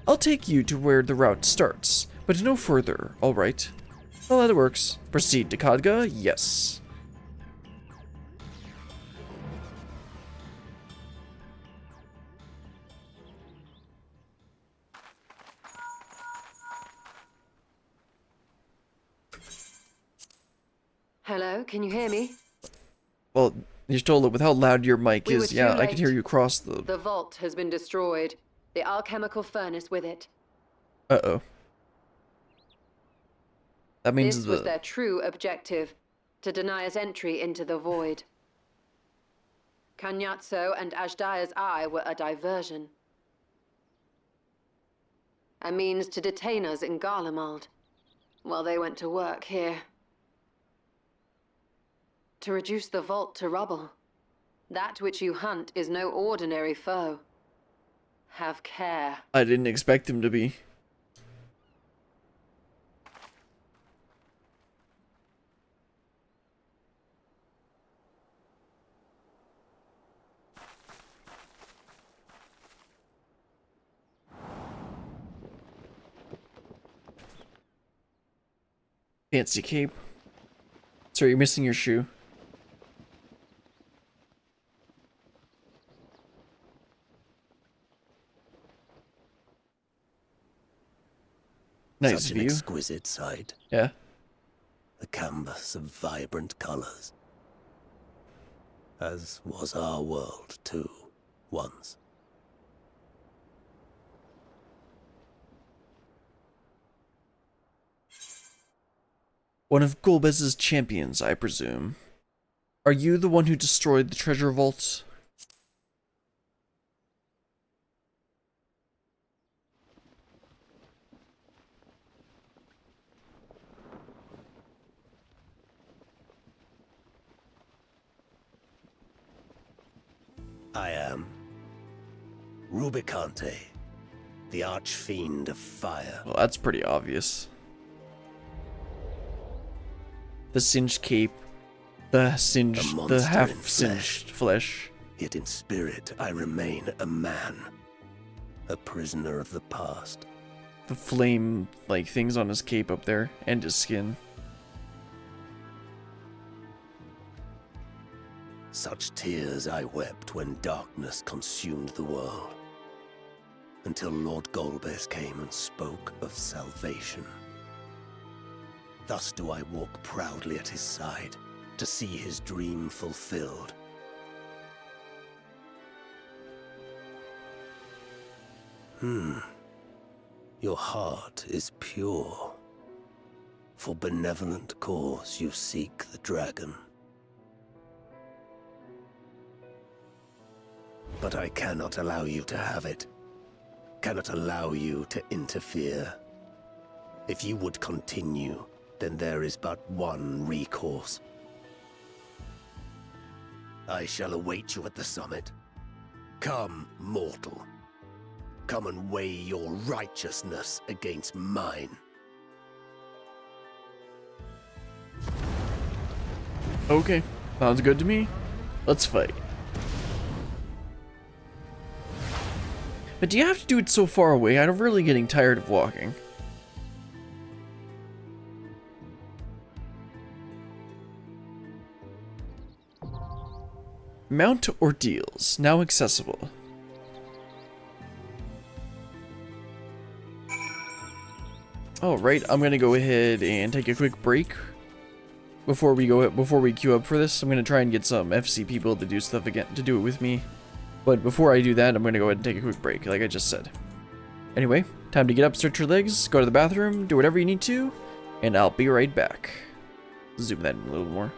S1: I'll take you to where the route starts, but no further, alright? Well, that works. Proceed to Kodga? Yes.
S6: Hello, can you hear me?
S1: Well, you're told it with how loud your mic
S6: We were
S1: is.
S6: too
S1: Yeah, I can
S6: late.
S1: hear you across the...
S6: The vault has been destroyed. The alchemical furnace with it.
S1: Uh-oh. That means
S6: This was their true objective, to deny us entry into the void. Kanyatso and Ajdaya's eye were a diversion. A means to detain us in Garlemald, while they went to work here. To reduce the vault to rubble. That which you hunt is no ordinary foe. Have care.
S1: I didn't expect him to be. Fancy cape. Sorry, you're missing your shoe. Nice
S11: Such
S1: view.
S11: an exquisite sight.
S1: Yeah.
S11: A canvas of vibrant colors. As was our world, too, once.
S1: One of Golbez's champions, I presume. Are you the one who destroyed the treasure vault?
S11: I am. Rubicante, the archfiend of fire.
S1: Well, that's pretty obvious. The singed cape, the half-singed flesh.
S11: Yet in spirit, I remain a man. A prisoner of the past.
S1: The flame, like, things on his cape up there, and his skin.
S11: Such tears I wept when darkness consumed the world. Until Lord Golbez came and spoke of salvation. Thus do I walk proudly at his side, to see his dream fulfilled. Your heart is pure. For benevolent cause you seek the dragon. But I cannot allow you to have it. Cannot allow you to interfere. If you would continue, then there is but one recourse. I shall await you at the summit. Come, mortal. Come and weigh your righteousness against mine.
S1: Okay, sounds good to me. Let's fight. But do you have to do it so far away? I'm really getting tired of walking. Mount Ordeals, now accessible. Alright, I'm gonna go ahead and take a quick break. Before we queue up for this, I'm gonna try and get some FC people to do stuff again, to do it with me. But before I do that, I'm gonna go ahead and take a quick break, like I just said. Anyway, time to get up, stretch your legs, go to the bathroom, do whatever you need to, and I'll be right back. Zoom that in a little more.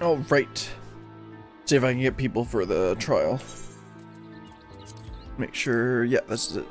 S1: Oh, right. See if I can get people for the trial. Make sure, yeah, this is it.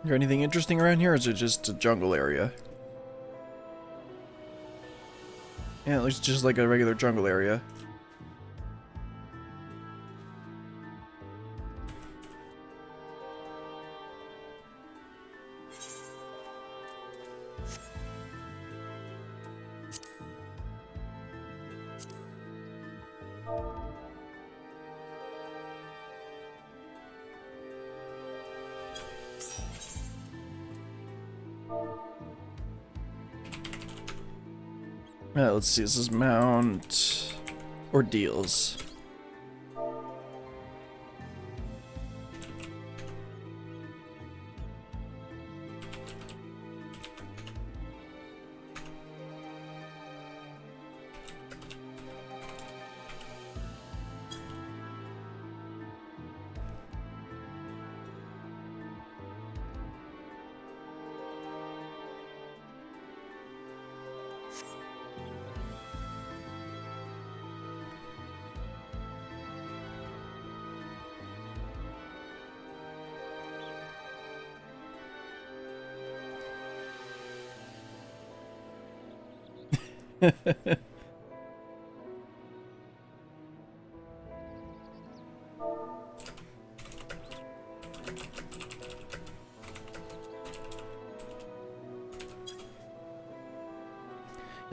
S1: Is there anything interesting around here, or is it just a jungle area? Yeah, it looks just like a regular jungle area. Let's see, this is Mount Ordeals.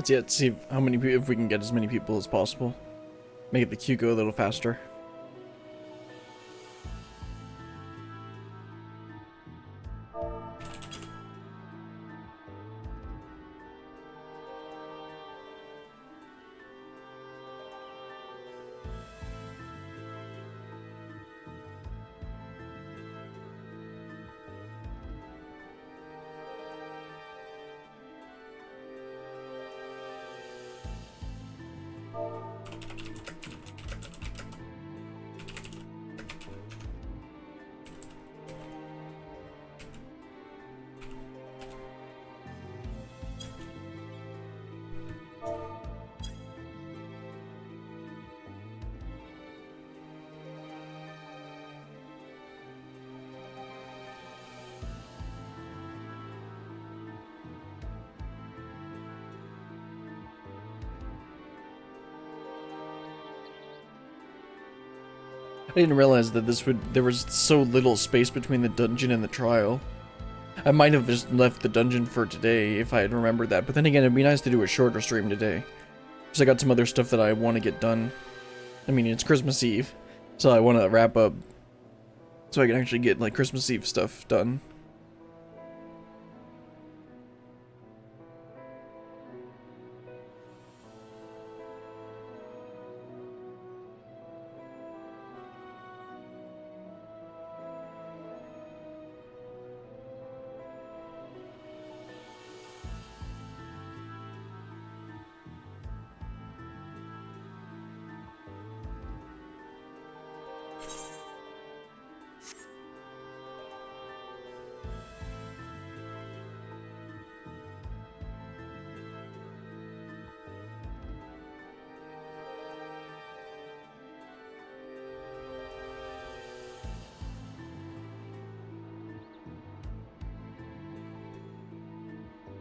S1: Let's see how many people, if we can get as many people as possible. Make the queue go a little faster. I didn't realize that there was so little space between the dungeon and the trial. I might have just left the dungeon for today if I had remembered that, but then again, it'd be nice to do a shorter stream today. Because I got some other stuff that I want to get done. I mean, it's Christmas Eve, so I want to wrap up so I can actually get, like, Christmas Eve stuff done.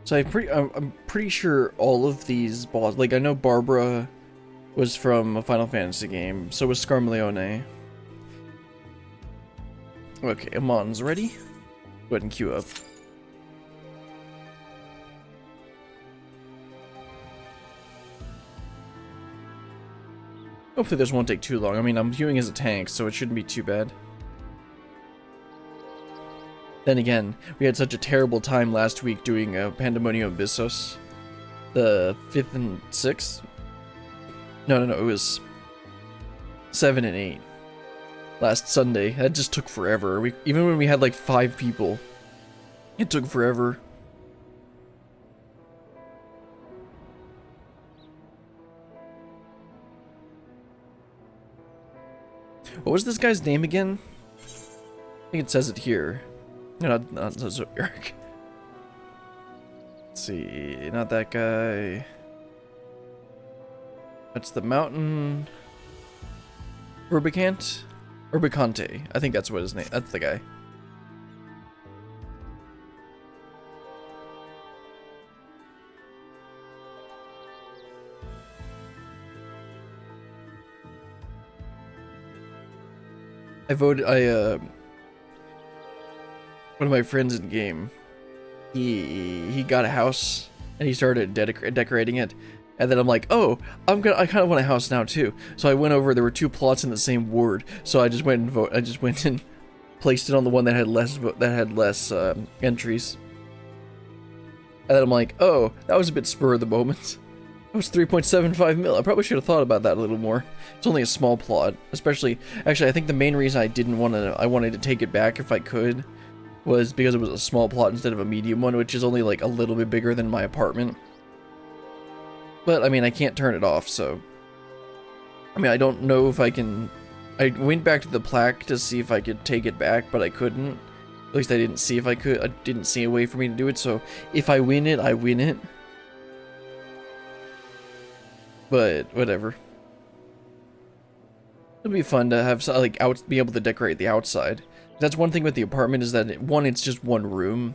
S1: So I'm pretty sure all of these bosses, like I know Barbara was from a Final Fantasy game, so was Scarmleone. Okay, Amon's ready. Go ahead and queue up. Hopefully this won't take too long. I mean, I'm queuing as a tank, so it shouldn't be too bad. Then again, we had such a terrible time last week doing Pandemonium Abyssos. The 5th and 6th? No, it was 7 and 8. Last Sunday. That just took forever. Even when we had like 5 people, it took forever. What was this guy's name again? I think it says it here. No, not Zodiac. Let's see, not that guy. That's the mountain. Rubicant? Rubicante. I think that's what his name. That's the guy. One of my friends in game, he got a house and he started decorating it, and then I'm like, oh, I kind of want a house now too. So I went over. There were 2 plots in the same ward, so I just went and placed it on the one that had less entries. And then I'm like, oh, that was a bit spur of the moment. It was 3.75 mil. I probably should have thought about that a little more. It's only a small plot, actually, I think the main reason I wanted to take it back if I could, was because it was a small plot instead of a medium one, which is only like a little bit bigger than my apartment. But I mean, I can't turn it off, so I mean, I don't know if I can. I went back to the plaque to see if I could take it back, but I couldn't. At least I didn't see if I could. I didn't see a way for me to do it, so if I win it, I win it. But whatever. It'll be fun to have be able to decorate the outside. That's one thing with the apartment, is that it's just one room.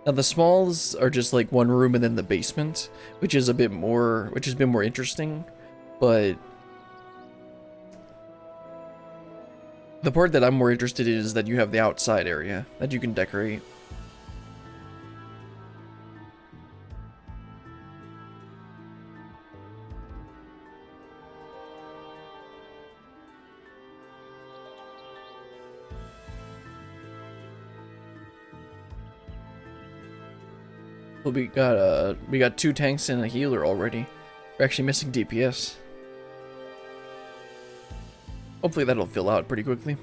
S1: Now the smalls are just like one room and then the basement, which has been more interesting. But the part that I'm more interested in is that you have the outside area that you can decorate. Well, we got 2 tanks and a healer already. We're actually missing DPS. Hopefully that'll fill out pretty quickly.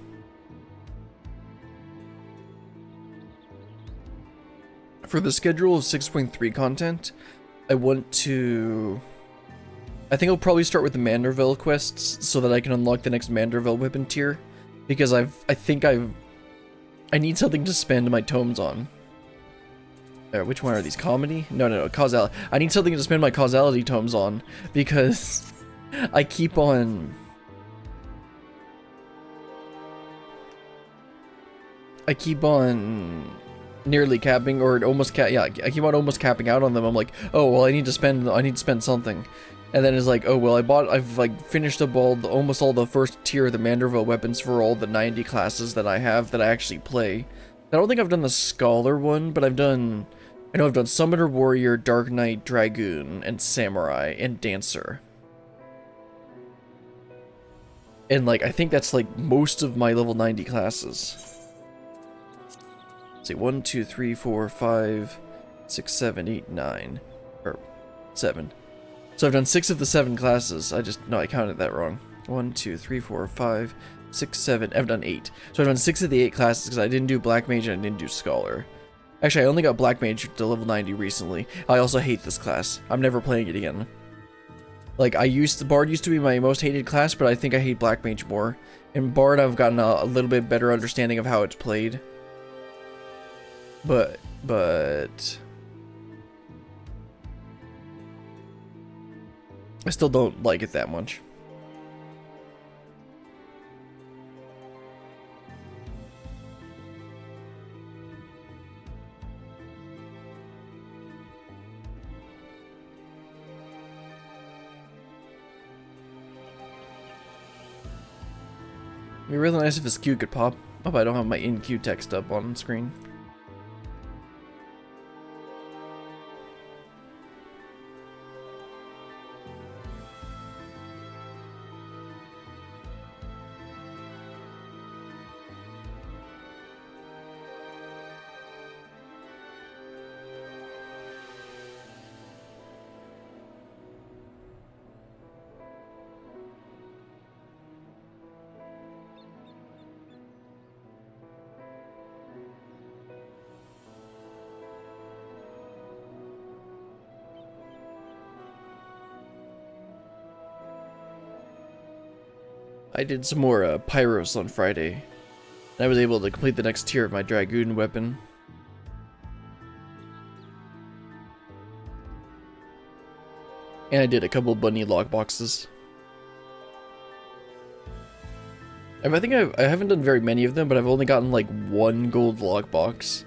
S1: For the schedule of 6.3 content, I think I'll probably start with the Manderville quests so that I can unlock the next Manderville weapon tier, because I need something to spend my tomes on. Which one are these? Comedy? No, causality. I need something to spend my causality tomes on, because I keep on nearly capping, or almost I keep on almost capping out on them. I'm like, oh well, I need to spend something, and then it's like, oh well, I've like finished up almost all the first tier of the Manderville weapons for all the 90 classes that I have that I actually play. I don't think I've done the Scholar one, but I know I've done Summoner, Warrior, Dark Knight, Dragoon, and Samurai, and Dancer. And like, I think that's like most of my level 90 classes. Let's see, 1, 2, 3, 4, 5, 6, 7, 8, 9, or 7. So I've done 6 of the 7 classes. I counted that wrong. 1, 2, 3, 4, 5, 6, 7, I've done 8. So I've done 6 of the 8 classes because I didn't do Black Mage and I didn't do Scholar. Actually, I only got Black Mage to level 90 recently. I also hate this class. I'm never playing it again. Like, Bard used to be my most hated class, but I think I hate Black Mage more. In Bard, I've gotten a little bit better understanding of how it's played. But... I still don't like it that much. It'd be really nice if his queue could pop up. I don't have my in-queue text up on screen. I did some more Pyros on Friday. And I was able to complete the next tier of my Dragoon weapon. And I did a couple bunny lockboxes. I think I haven't done very many of them, but I've only gotten like one gold lockbox.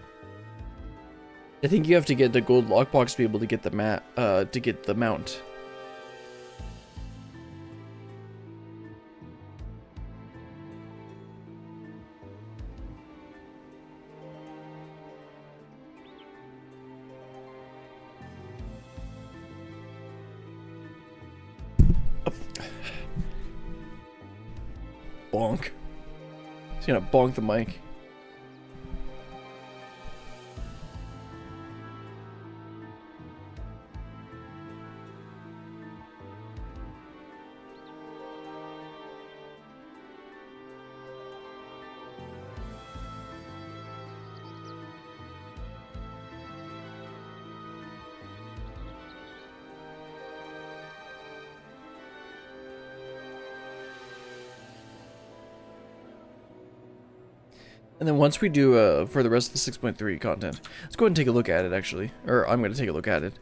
S1: I think you have to get the gold lockbox to be able to get the mount. Bonk. He's gonna bonk the mic. And then once we do, for the rest of the 6.3 content, let's go ahead and take a look at it, actually. Or, I'm going to take a look at it.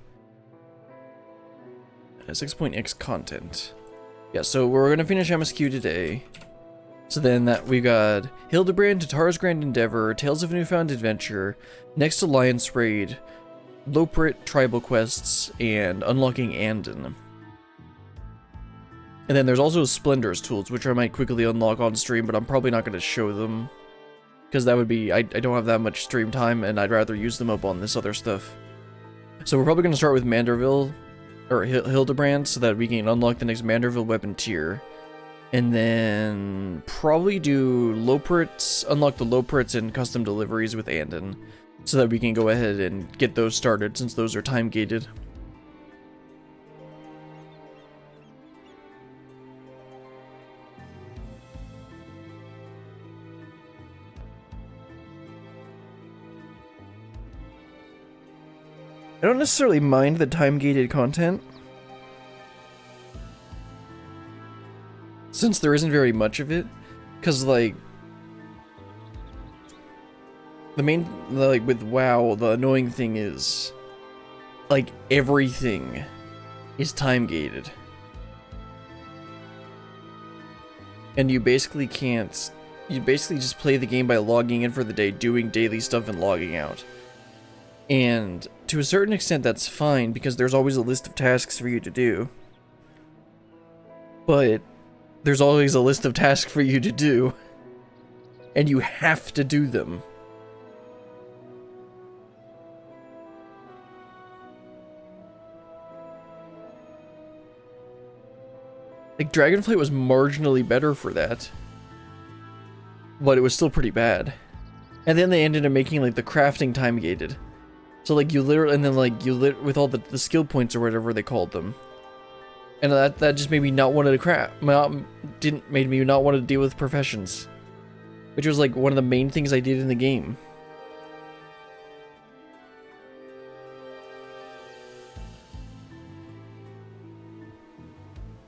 S1: 6.x content. Yeah, so we're going to finish MSQ today. So then we got Hildebrand, Tatara's Grand Endeavor, Tales of a Newfound Adventure, Next Alliance Raid, Loprit Tribal Quests, and Unlocking Andon. And then there's also Splendor's tools, which I might quickly unlock on stream, but I'm probably not going to show them. Because that would be, I don't have that much stream time, and I'd rather use them up on this other stuff. So we're probably going to start with Manderville, or Hildebrand, so that we can unlock the next Manderville weapon tier. And then probably do Loprits, unlock the Loprits and custom deliveries with Andon, so that we can go ahead and get those started, since those are time gated. I don't necessarily mind the time-gated content, since there isn't very much of it, because, like, with WoW, the annoying thing is, like, everything is time-gated. And you basically just play the game by logging in for the day, doing daily stuff, and logging out. And to a certain extent, that's fine, because there's always a list of tasks for you to do. But there's always a list of tasks for you to do, and you have to do them. Like, Dragonflight was marginally better for that, but it was still pretty bad. And then they ended up making, like, the crafting time gated. So, like, you literally, and then, like, with all the skill points or whatever they called them. And that just made me not want to made me not want to deal with professions. Which was, like, one of the main things I did in the game.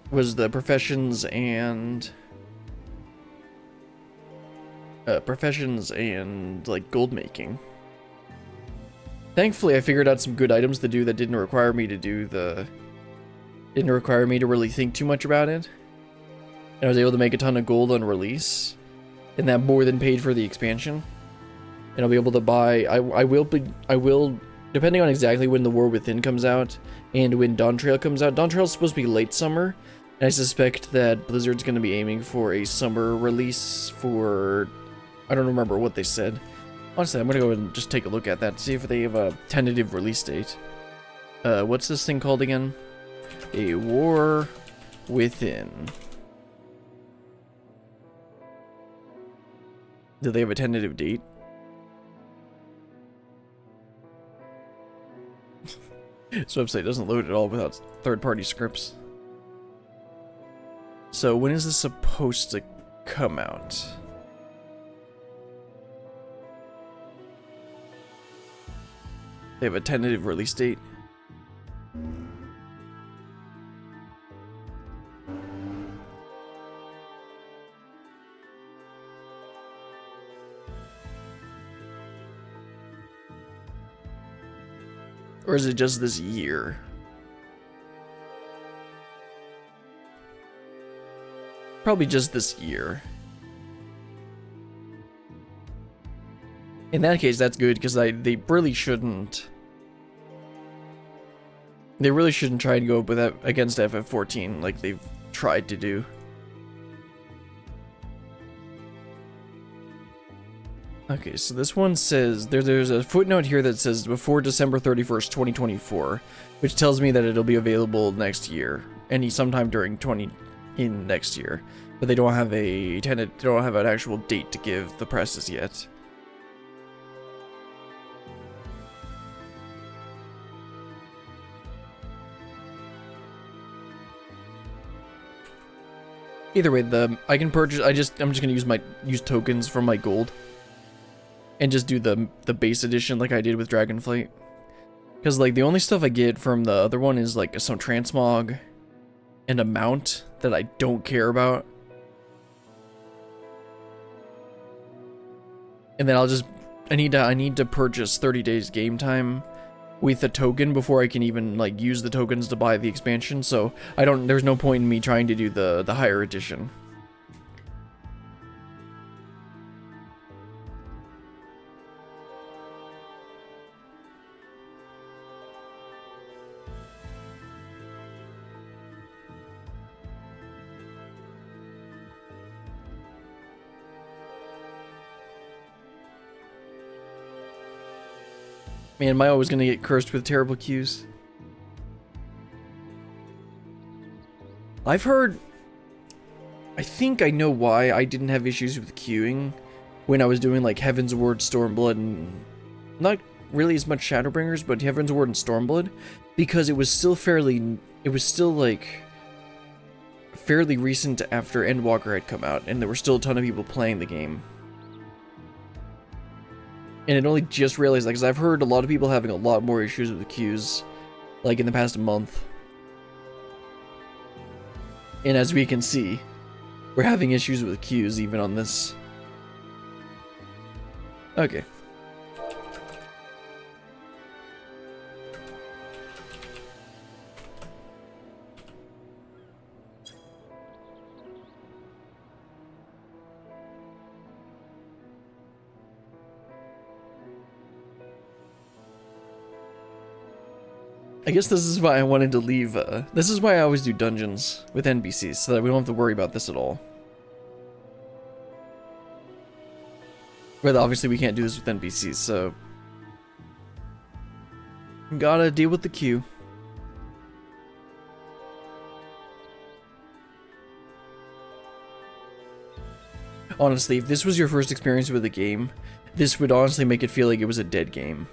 S1: Was the professions and, like, gold making. Thankfully, I figured out some good items to do that didn't require me to really think too much about it. And I was able to make a ton of gold on release, and that more than paid for the expansion. And I'll be able to buy, I will, depending on exactly when The War Within comes out, and when Dawntrail comes out. Dawntrail's supposed to be late summer, and I suspect that Blizzard's going to be aiming for a summer release for, I don't remember what they said. Honestly, I'm gonna go and just take a look at that, see if they have a tentative release date. What's this thing called again? A War Within. Do they have a tentative date? This website doesn't load at all without third-party scripts. So when is this supposed to come out? They have a tentative release date. Or is it just this year? Probably just this year. In that case, that's good, because they really shouldn't. They really shouldn't try and go up with that against FF14 like they've tried to do. Okay, so this one says there's a footnote here that says before December 31st, 2024, which tells me that it'll be available next year, sometime during next year. But they don't have they don't have an actual date to give the presses yet. Either way, I can purchase. I'm just gonna use tokens from my gold, and just do the base edition like I did with Dragonflight. Because like the only stuff I get from the other one is like some transmog and a mount that I don't care about. And then I need to purchase 30 days game time with a token before I can even like use the tokens to buy the expansion, so there's no point in me trying to do the higher edition. Man, am I always gonna get cursed with terrible queues? I've heard... I think I know why I didn't have issues with queuing when I was doing like Heaven's Ward, Stormblood, and... not really as much Shadowbringers, but Heaven's Ward and Stormblood, because it was still like... fairly recent after Endwalker had come out, and there were still a ton of people playing the game. And it only just realized that, because I've heard a lot of people having a lot more issues with the queues, like in the past month. And as we can see, we're having issues with the queues even on this. Okay. I guess this is why I wanted to leave, this is why I always do dungeons with NPCs, so that we don't have to worry about this at all. But obviously we can't do this with NPCs, so... gotta deal with the queue. Honestly, if this was your first experience with a game, this would honestly make it feel like it was a dead game.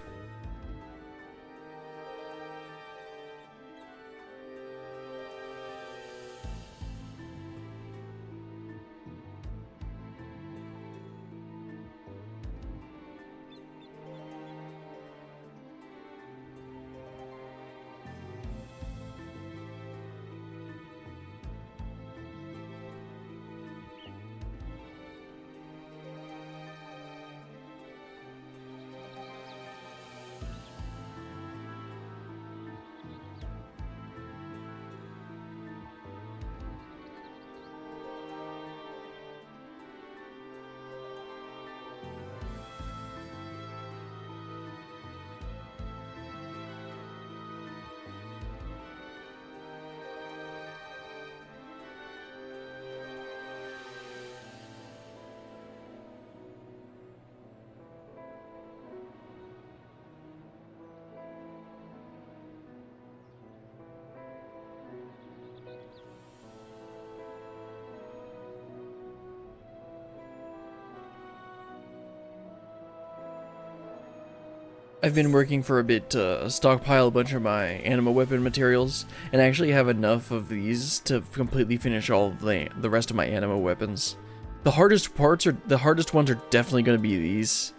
S1: I've been working for a bit to stockpile a bunch of my anima weapon materials, and I actually have enough of these to completely finish all of the rest of my anima weapons. The hardest ones are definitely going to be these,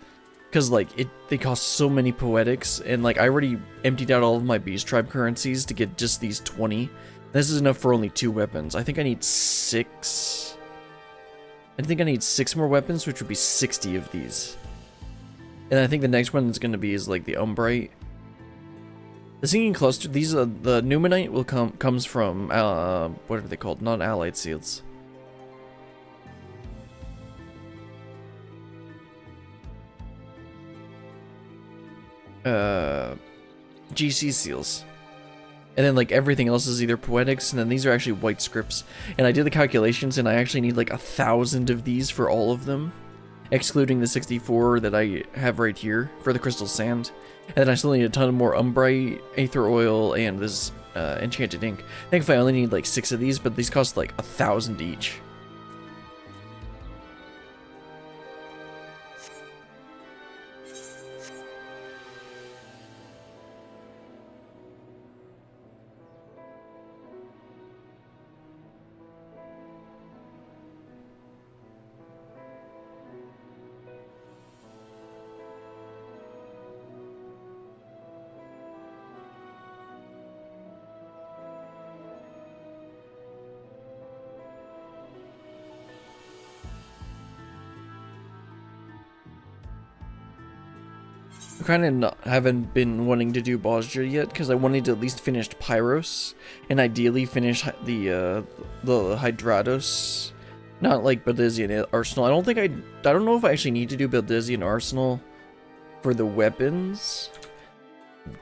S1: because like they cost so many poetics, and like I already emptied out all of my beast tribe currencies to get just these 20. This is enough for only 2 weapons. I think I need 6. I think I need 6 more weapons, which would be 60 of these. And I think the next one that's going to be is like the Umbrite. The singing cluster, these are the Numenite will comes from what are they called? Non-allied seals. GC seals. And then like everything else is either poetics, and then these are actually white scripts. And I did the calculations, and I actually need like 1,000 of these for all of them, excluding the 64 that I have right here for the crystal sand. And then I still need a ton more umbrite, aether oil, and this enchanted ink. Thankfully I only need like 6 of these, but these cost like 1,000 each. Kind of haven't been wanting to do Bosja yet because I wanted to at least finish Pyros and ideally finish the Hydratos, not like Baldizian Arsenal. I don't know if I actually need to do Baldizian Arsenal for the weapons.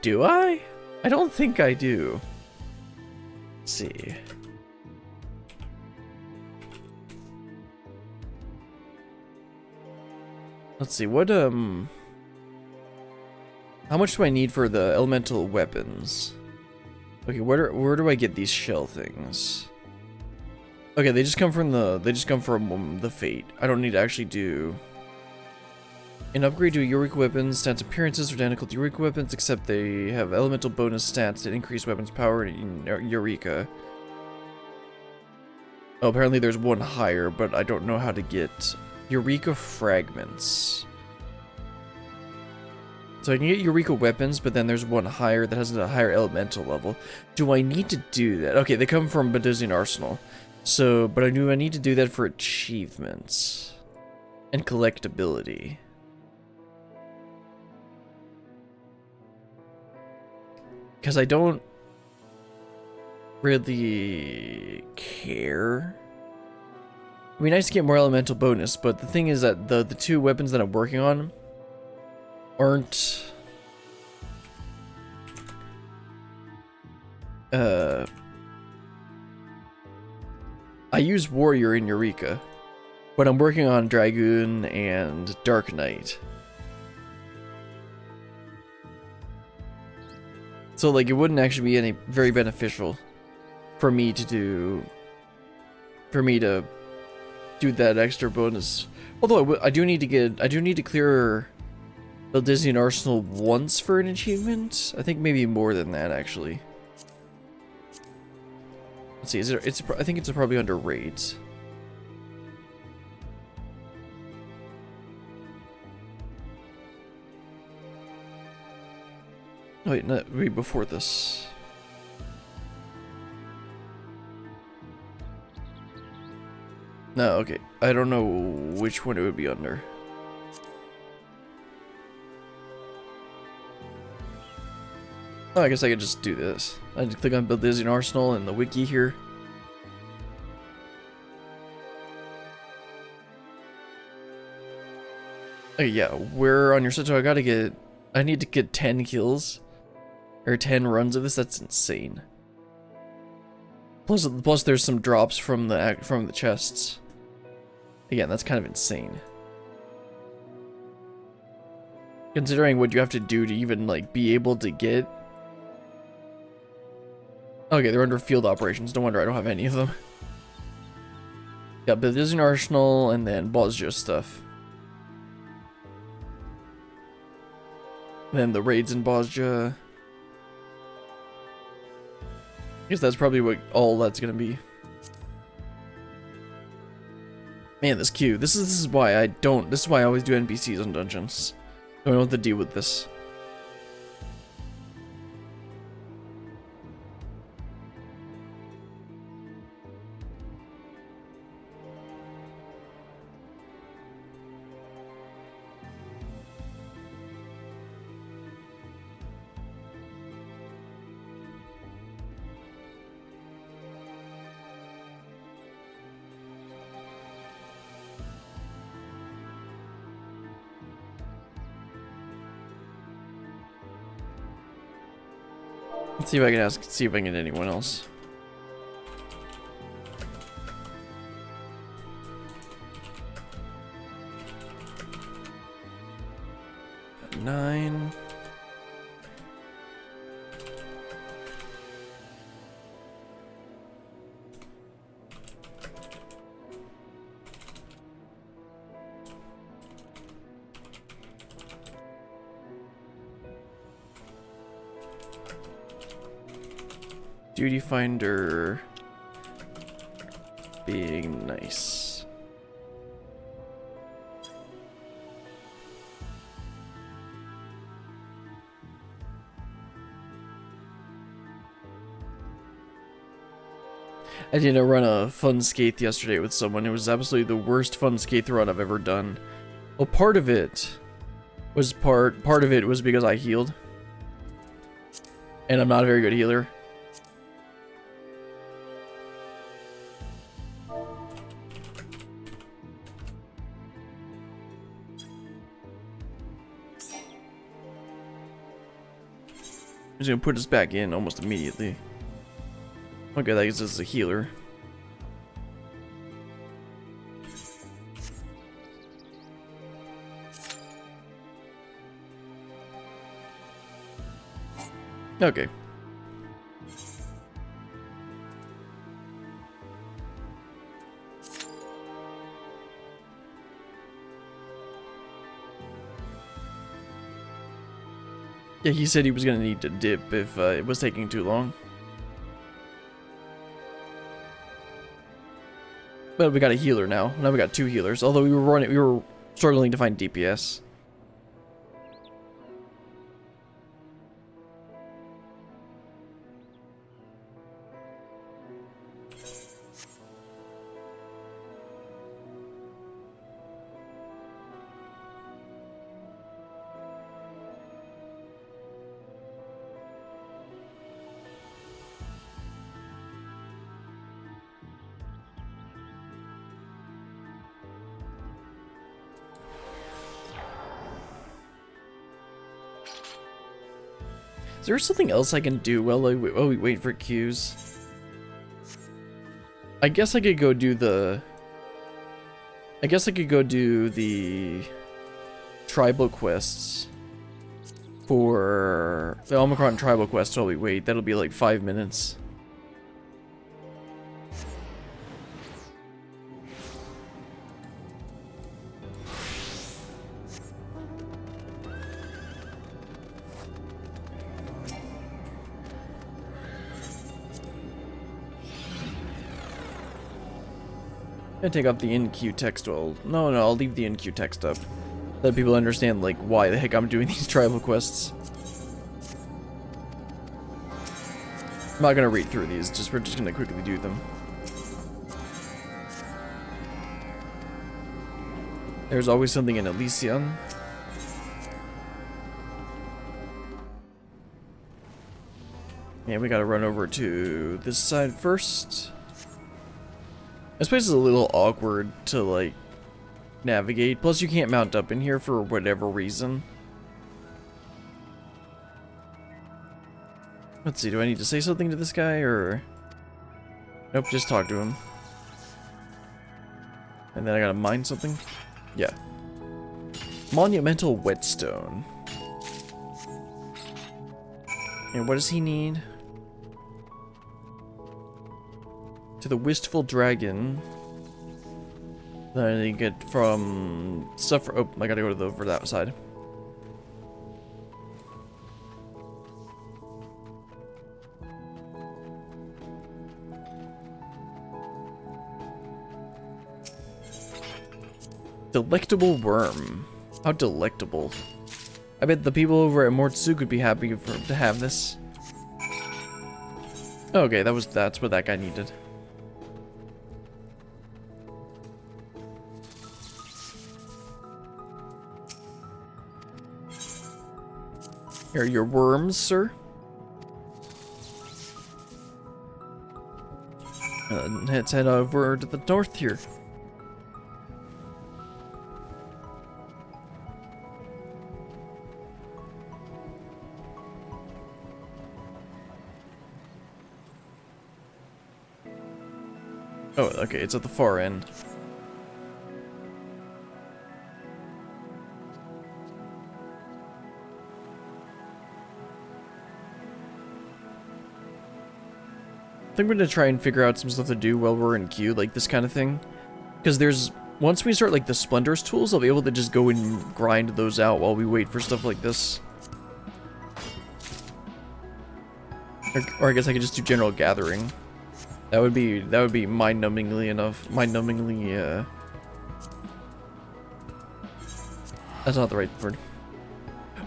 S1: Do I? I don't think I do. Let's see. Let's see what how much do I need for the elemental weapons? Okay, where do I get these shell things? Okay, they just come from the fate. I don't need to actually do an upgrade to Eureka weapons. Stats appearances are identical to Eureka weapons, except they have elemental bonus stats that increase weapons power in Eureka. Oh, apparently there's one higher, but I don't know how to get Eureka fragments. So I can get Eureka weapons, but then there's one higher that has a higher elemental level. Do I need to do that? Okay, they come from Baldizian Arsenal. So, but I need to do that for achievements and collectability. Because I don't really care. It'd be nice to get more elemental bonus, but the thing is that the 2 weapons that I'm working on aren't I use Warrior in Eureka, but I'm working on Dragoon and Dark Knight. So like it wouldn't actually be any very beneficial for me to do that extra bonus. Although I do need to clear Baldizian Arsenal once for an achievement. I think maybe more than that actually. Let's see. I think it's probably under raids. Oh, wait, no, wait, before this. No, okay. I don't know which one it would be under. Oh, I guess I could just do this. I just click on Baldizian Arsenal in the wiki here. Oh yeah, we're on your set, so I need to get 10 kills. Or 10 runs of this, that's insane. Plus there's some drops from the chests. Again, that's kind of insane. Considering what you have to do to even like be able to get. Okay, they're under field operations. No wonder I don't have any of them. Got Baldizian Arsenal and then Bosja stuff. Then the raids in Bosja. I guess that's probably what all that's gonna be. Man, this queue. This is why I don't. This is why I always do NPCs on dungeons. I don't have to deal with this. Let's see if I can see if I can get anyone else. Nine. Duty finder being nice. I did run a fun skate yesterday with someone. It was absolutely the worst fun skate run I've ever done. Well, part of it was because I healed. And I'm not a very good healer. He's gonna put us back in almost immediately. Okay, that gives us a healer. Okay. Yeah, he said he was gonna need to dip if it was taking too long. But we got a healer now. Now we got 2 healers. Although we were struggling to find DPS. Is there something else I can do while we wait for queues? I guess I could go do the... tribal quests. For the Omicron tribal quest while we wait. That'll be like 5 minutes. I'm gonna take off the in-queue text. Well, no, I'll leave the in-queue text up. Let people understand, like, why the heck I'm doing these tribal quests. I'm not gonna read through these, we're just gonna quickly do them. There's always something in Elysium. Yeah, we gotta run over to this side first. This place is a little awkward to, like, navigate. Plus, you can't mount up in here for whatever reason. Let's see, do I need to say something to this guy, or... Nope, just talk to him. And then I gotta mine something? Yeah. Monumental whetstone. And what does he need? To the wistful dragon. Then I need to get from stuff for... Oh, I gotta go to over that side. Delectable worm. How delectable. I bet the people over at Mortsu could be happy to have this. Okay, that's what that guy needed. Here are your worms, sir. Let's head over to the north here. Oh, okay, it's at the far end. I think we're gonna try and figure out some stuff to do while we're in queue, like this kind of thing. Because once we start like the Splendor's tools, I'll be able to just go and grind those out while we wait for stuff like this. Or I guess I could just do general gathering. That would be mind-numbingly enough. Mind-numbingly, that's not the right word.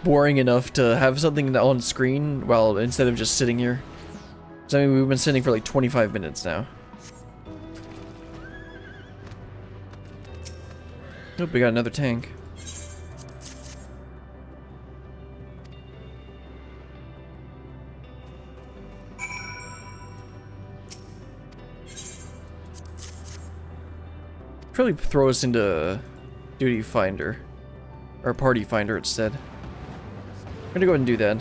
S1: Boring enough to have something on screen while instead of just sitting here. So I mean, we've been sitting for like 25 minutes now. Nope, we got another tank. Probably throw us into Duty Finder. Or Party Finder instead. I'm gonna go ahead and do that.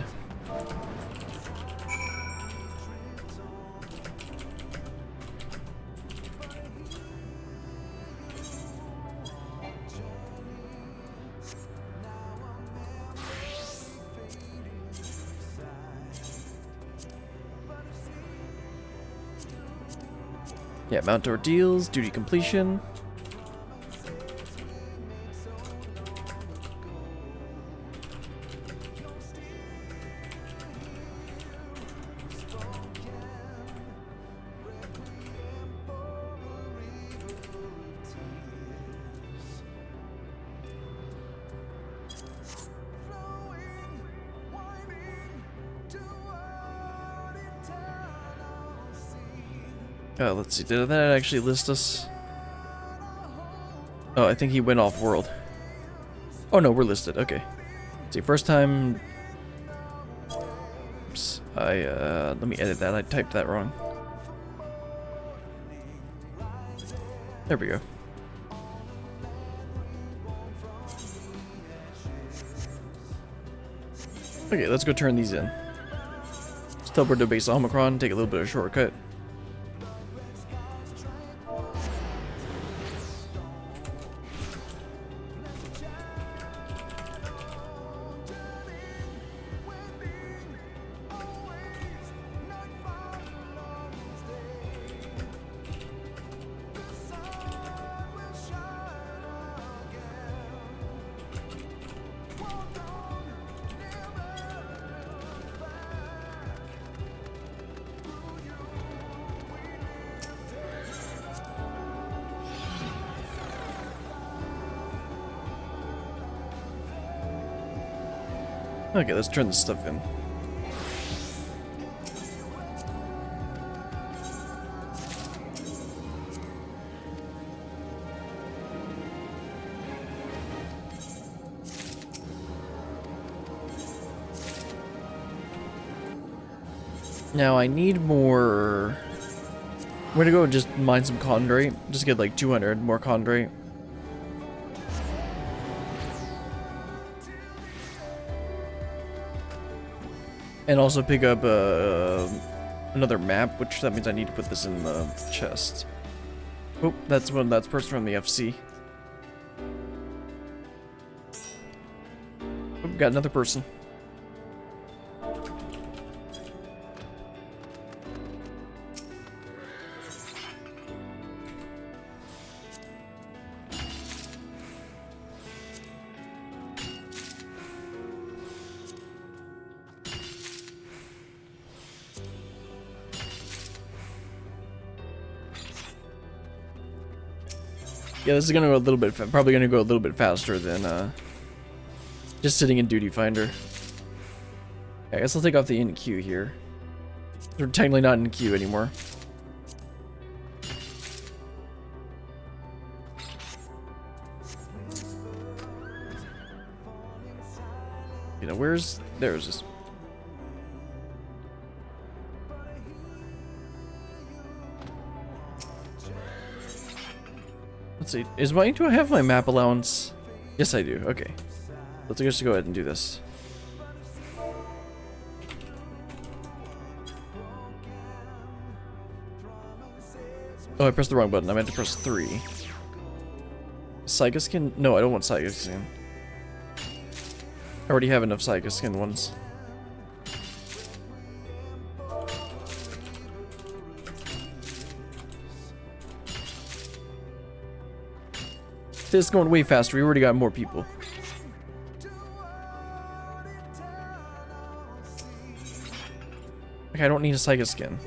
S1: Yeah, mount ordeals, duty completion. Let's see, did that actually list us? Oh, I think he went off world. Oh no, we're listed, okay. Let's see, first time... Oops, let me edit that, I typed that wrong. There we go. Okay, let's go turn these in. Let's teleport to base Omicron, take a little bit of shortcut. Okay, let's turn this stuff in. Now I need more... We're gonna go and just mine some chondrite. Just get like 200 more chondrite. And also pick up another map, which that means I need to put this in the chest. Oh, that's person from the FC. Oh, got another person. Yeah, this is gonna go a little bit, probably gonna go a little bit faster than just sitting in Duty Finder. I guess I'll take off the in queue here. We're technically not in queue anymore. You know, there's this. Let's see, do I have my map allowance? Yes, I do, okay. Let's just go ahead and do this. Oh, I pressed the wrong button. I meant to press 3. Saiga skin? No, I don't want Saiga skin. I already have enough Saiga skin ones. This is going way faster. We already got more people. Okay, I don't need a Saiga skin.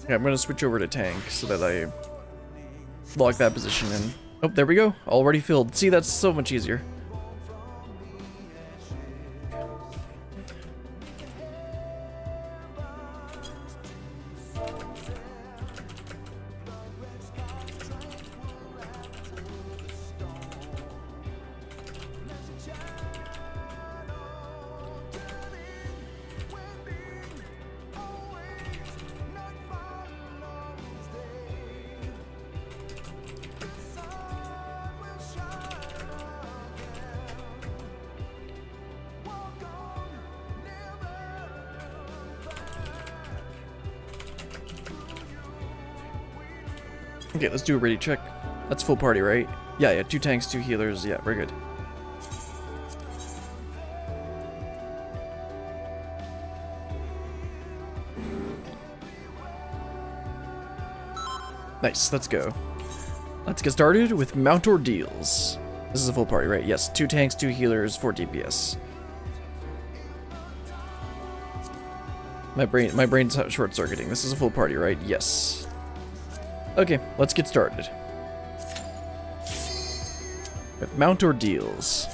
S1: Okay, I'm gonna switch over to tank so that I lock that position in. Oh, there we go. Already filled. See, that's so much easier. Okay, let's do a ready check. That's full party, right? Yeah, 2 tanks, 2 healers. Yeah, we're good. Nice, let's go. Let's get started with Mount Ordeals. This is a full party, right? Yes, 2 tanks, 2 healers, 4 DPS. My brain's short-circuiting. This is a full party, right? Yes. Okay, let's get started. With Mount Ordeals.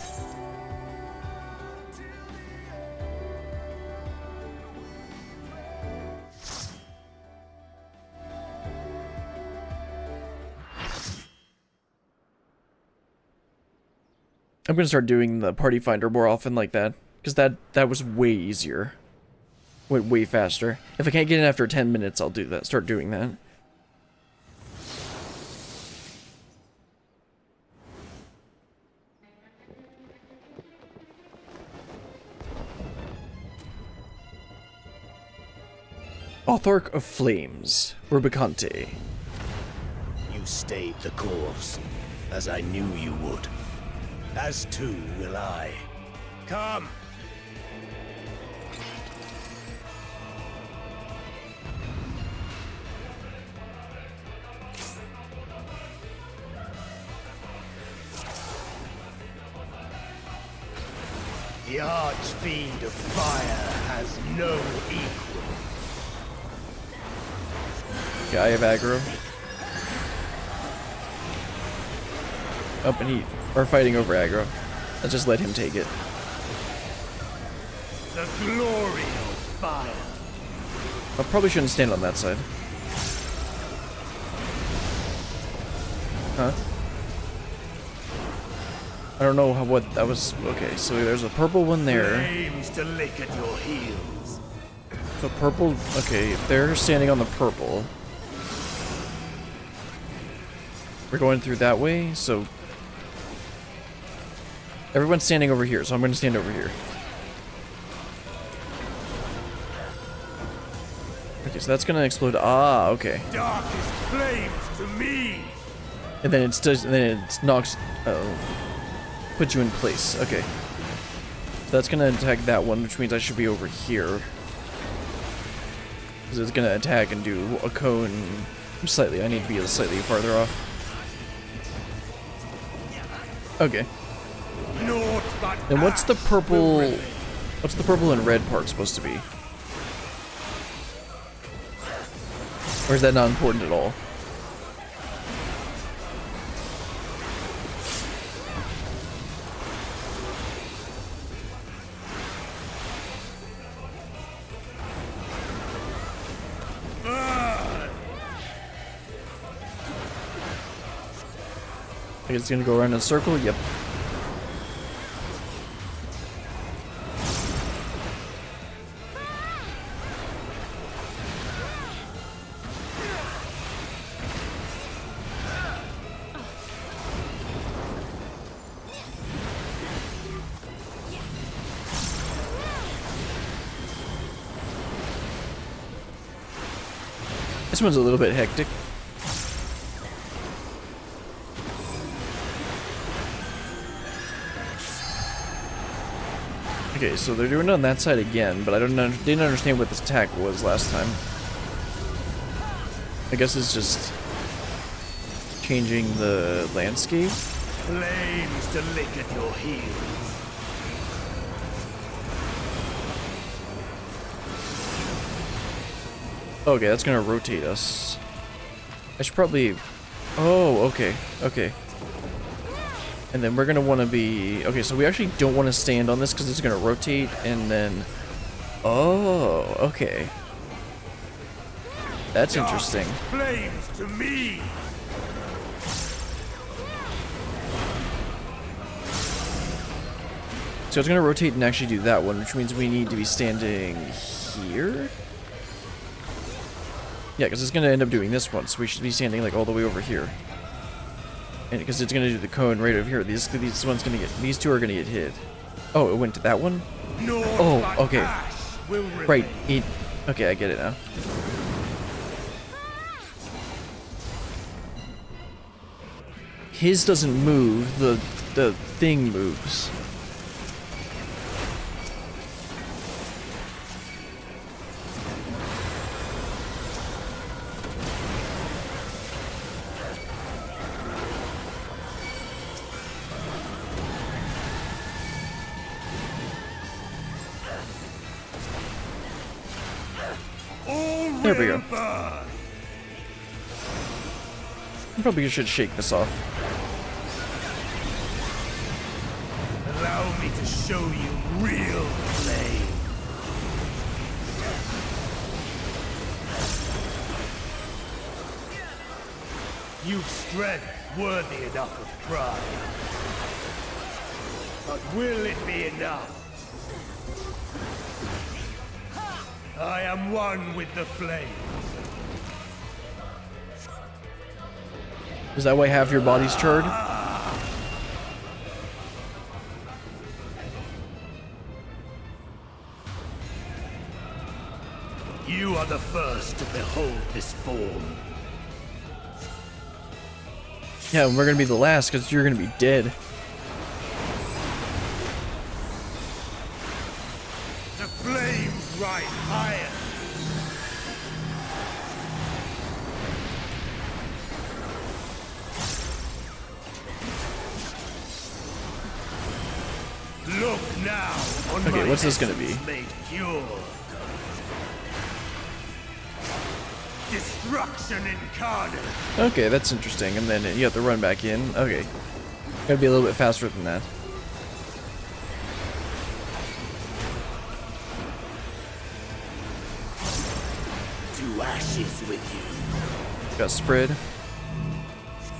S1: I'm gonna start doing the party finder more often like that, because that was way easier. Went way faster. If I can't get in after 10 minutes, I'll do that. Start doing that. Authork of Flames, Rubicante.
S11: You stayed the course, as I knew you would. As too will I. Come! The Archfiend of Fire has no equal.
S1: Yeah, I have aggro. Oh, and we're fighting over aggro. Let's just let him take it.
S11: The glory of fire.
S1: I probably shouldn't stand on that side. Huh? I don't know what that was. Okay, so there's a purple one there.
S11: Flames to lick at your heels.
S1: So purple. Okay, they're standing on the purple. We're going through that way, so everyone's standing over here, so I'm going to stand over here. Okay, so that's going to explode. Ah, okay.
S11: Darkest flames to me.
S1: And then it knocks. Put you in place. Okay. So that's going to attack that one, which means I should be over here. Because it's going to attack and do a cone slightly. I need to be slightly farther off. Okay. And what's the purple and red part supposed to be? Or is that not important at all? I guess it's gonna go around in a circle. Yep. This one's a little bit hectic. Okay, so they're doing it on that side again, but I didn't understand what this attack was last time. I guess it's just changing the landscape.
S11: Flames to lick at your heels.
S1: Okay, that's gonna rotate us. I should probably... Oh, okay, okay. And then we're gonna want to be... Okay, so we actually don't want to stand on this because it's gonna rotate, and then... Oh, okay. That's interesting.
S11: Flames to me.
S1: So it's gonna rotate and actually do that one, which means we need to be standing here? Yeah, because it's gonna end up doing this one, so we should be standing like all the way over here. And because it's gonna do the cone right over here. These one's gonna get... These two are gonna get hit. Oh, it went to that one? Oh, okay. Right, okay, I get it now. His doesn't move, the thing moves. There we go. I probably should shake this off.
S11: Allow me to show you real flame. You've strength worthy enough of pride. But will it be enough? I am one with the flame.
S1: Is that why half your body's charred?
S11: You are the first to behold this form.
S1: Yeah, and we're gonna be the last because you're gonna be dead.
S11: The flames rise higher. Look now on
S1: Okay,
S11: my
S1: what's this gonna be?
S11: made pure. Destruction incarnate.
S1: Okay, that's interesting. And then you have to run back in. Okay. Gotta be a little bit faster than that.
S11: To ashes with you.
S1: Got spread.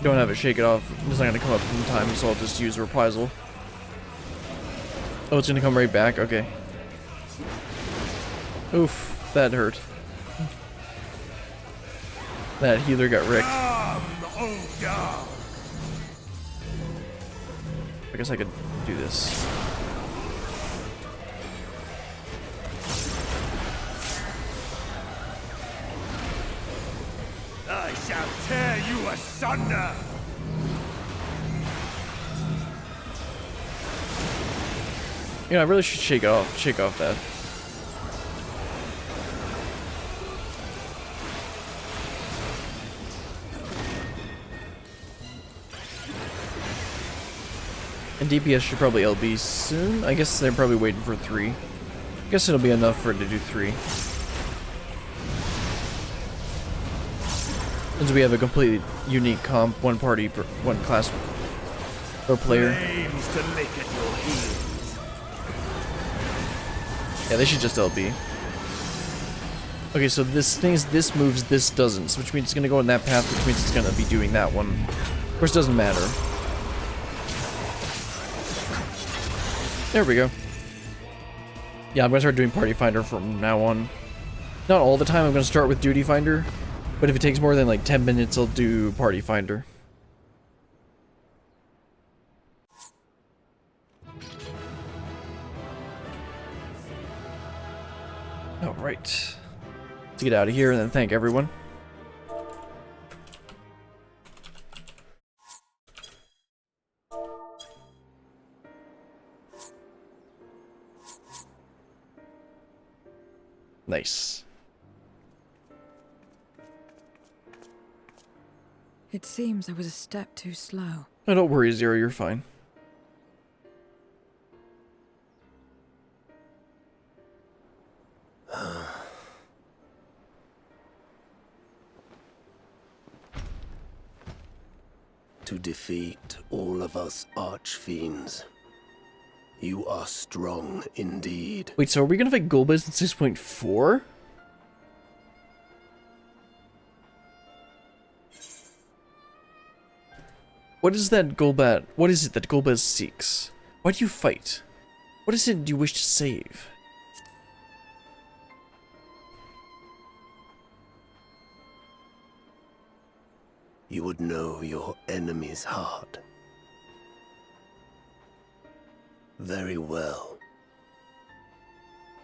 S1: Don't have it shake it off. It's not gonna come up in time, so I'll just use reprisal. Oh, it's gonna come right back? Okay. Oof, that hurt. That healer got wrecked. I guess I could do this.
S11: I shall tear you asunder.
S1: You know, I really should shake off that. And DPS should probably LB soon. I guess they're probably waiting for 3. I guess it'll be enough for it to do 3. Since we have a completely unique comp, one party, one class, or player.
S11: Flames to lick at your heels.
S1: Yeah, they should just LB. Okay, so this moves, this doesn't, which means it's gonna go in that path, which means it's gonna be doing that one. Of course, it doesn't matter. There we go. Yeah, I'm gonna start doing Party Finder from now on. Not all the time, I'm gonna start with Duty Finder, but if it takes more than like 10 minutes, I'll do Party Finder. Alright. Let's get out of here and then thank everyone. Nice.
S8: It seems I was a step too slow.
S1: Oh, don't worry, Zero, you're fine.
S11: To defeat all of us archfiends. You are strong indeed.
S1: Wait, so are we gonna fight Golbez in 6.4? What is that Golbat? What is it that Golbez seeks? Why do you fight? What is it you wish to save?
S11: You would know your enemy's heart. Very well.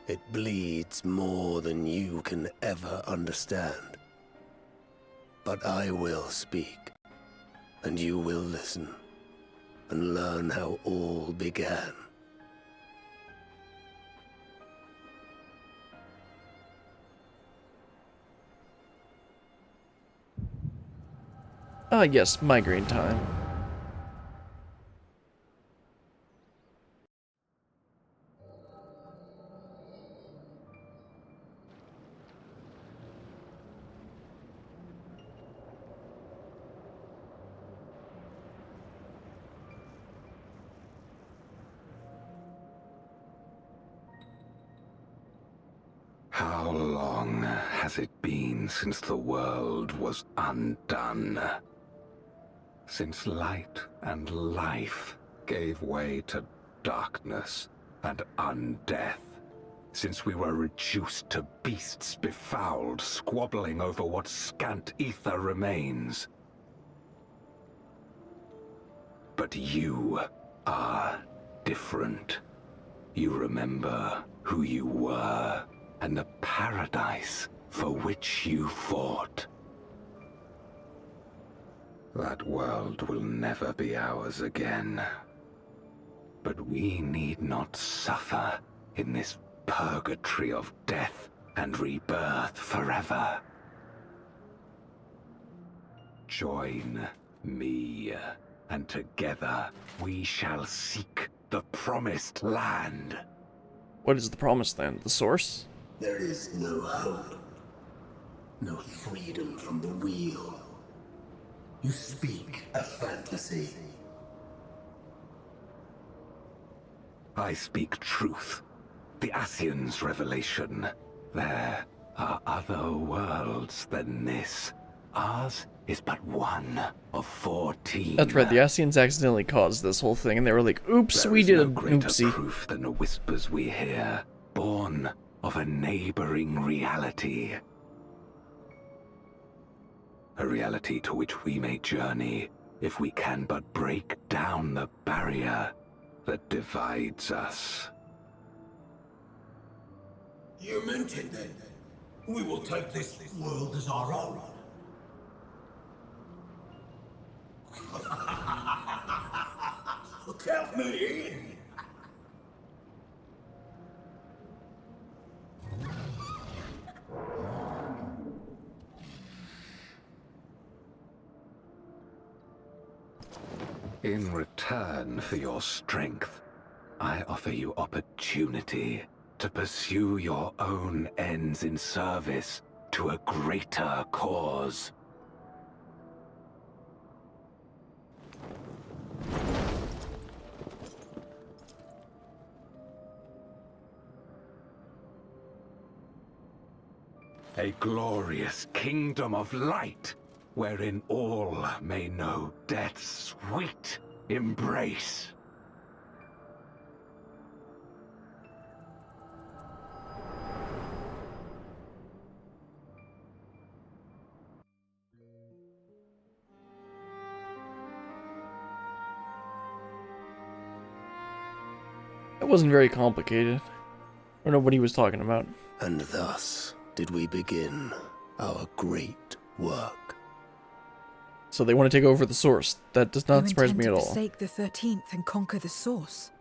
S11: It bleeds more than you can ever understand. But I will speak, and you will listen, and learn how all began.
S1: Ah, yes, migraine time.
S12: How long has it been since the world was undone? Since light and life gave way to darkness and undeath? Since we were reduced to beasts befouled, squabbling over what scant ether remains? But you are different. You remember who you were, and the paradise for which you fought. That world will never be ours again. But we need not suffer in this purgatory of death and rebirth forever. Join me, and together we shall seek the promised land.
S1: What is the promised land? The source?
S11: There is no hope. No freedom from the wheel. You speak a fantasy.
S12: I speak truth. The Ascian's revelation. There are other worlds than this. Ours is but one of 14.
S1: That's right, the Ascians accidentally caused this whole thing, and they were like, oops,
S12: There
S1: we
S12: is
S1: did
S12: no
S1: an
S12: greater
S1: oopsie.
S12: proof than the whispers we hear, born of a neighboring reality. A reality to which we may journey if we can but break down the barrier that divides us.
S11: You meant it then. We will take this world as our own. Count me in.
S12: In return for your strength, I offer you opportunity to pursue your own ends in service to a greater cause. A glorious kingdom of light, wherein all may know death's sweet embrace.
S1: It wasn't very complicated. I don't know what he was talking about.
S11: And thus did we begin our great work.
S1: So they want to take over the source. That does not
S8: You
S1: surprise
S8: intend
S1: me at
S8: to
S1: all.
S8: forsake the 13th and conquer the source.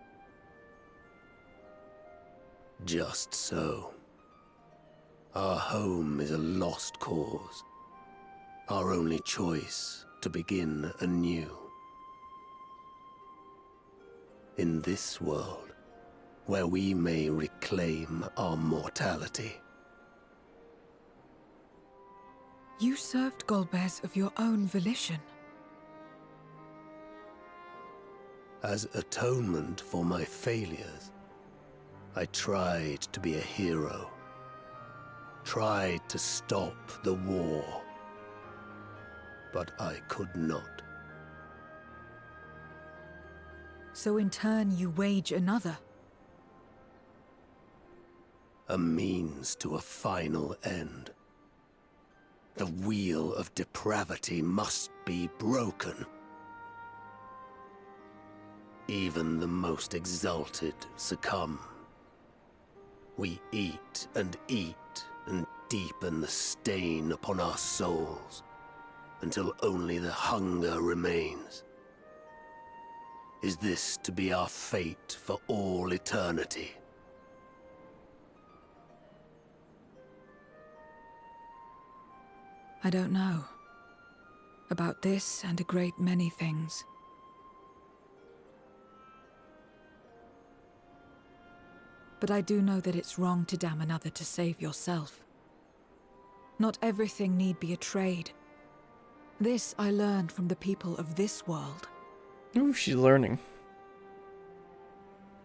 S11: Just so. Our home is a lost cause. Our only choice to begin anew. In this world, where we may reclaim our mortality.
S8: You served Golbez of your own volition.
S11: As atonement for my failures, I tried to be a hero. Tried to stop the war. But I could not.
S8: So in turn you wage another.
S11: A means to a final end. The wheel of depravity must be broken. Even the most exalted succumb. We eat and deepen the stain upon our souls, until only the hunger remains. Is this to be our fate for all eternity?
S8: I don't know. About this and a great many things. But I do know that it's wrong to damn another to save yourself. Not everything need be a trade. This I learned from the people of this world.
S1: Ooh, she's learning.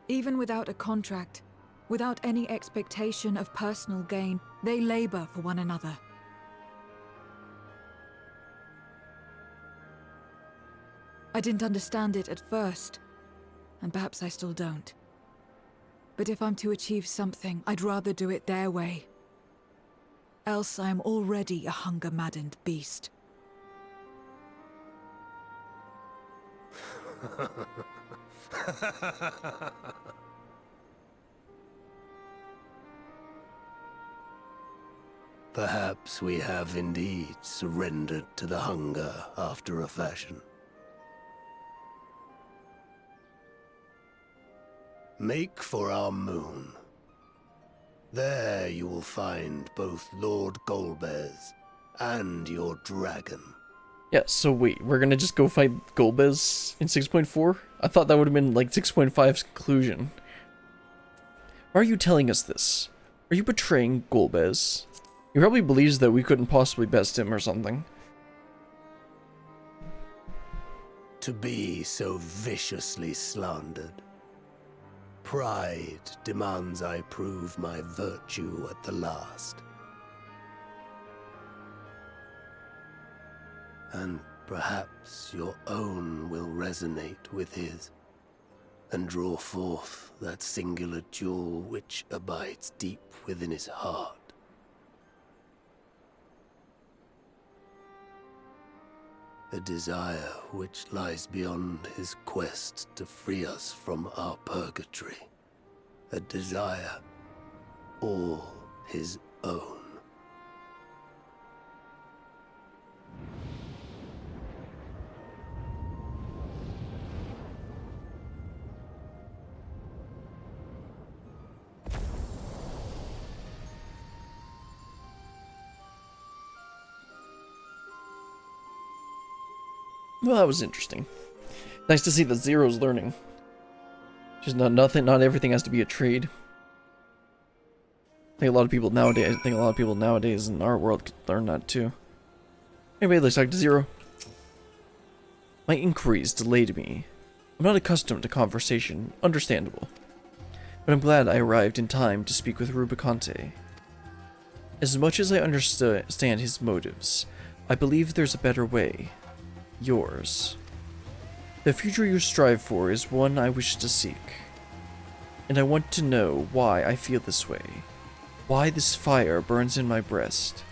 S8: Even without a contract, without any expectation of personal gain, they labor for one another. I didn't understand it at first, and perhaps I still don't. But if I'm to achieve something, I'd rather do it their way. Else I am already a hunger-maddened beast.
S11: Perhaps we have indeed surrendered to the hunger after a fashion. Make for our moon. There you will find both Lord Golbez and your dragon.
S1: Yeah, so wait, we're gonna just go fight Golbez in 6.4? I thought that would have been like 6.5's conclusion. Why are you telling us this? Are you betraying Golbez? He probably believes that we couldn't possibly best him or something.
S11: To be so viciously slandered. Pride demands I prove my virtue at the last. And perhaps your own will resonate with his, and draw forth that singular jewel which abides deep within his heart. A desire which lies beyond his quest to free us from our purgatory. A desire all his own.
S1: Well, that was interesting. Nice to see that Zero's learning. Just not everything has to be a trade. I think a lot of people nowadays in our world could learn that too. Anyway, let's talk to Zero. My inquiries delayed me. I'm not accustomed to conversation, understandable. But I'm glad I arrived in time to speak with Rubicante. As much as I understand his motives, I believe there's a better way. Yours. The future you strive for is one I wish to seek. And I want to know why I feel this way. Why this fire burns in my breast.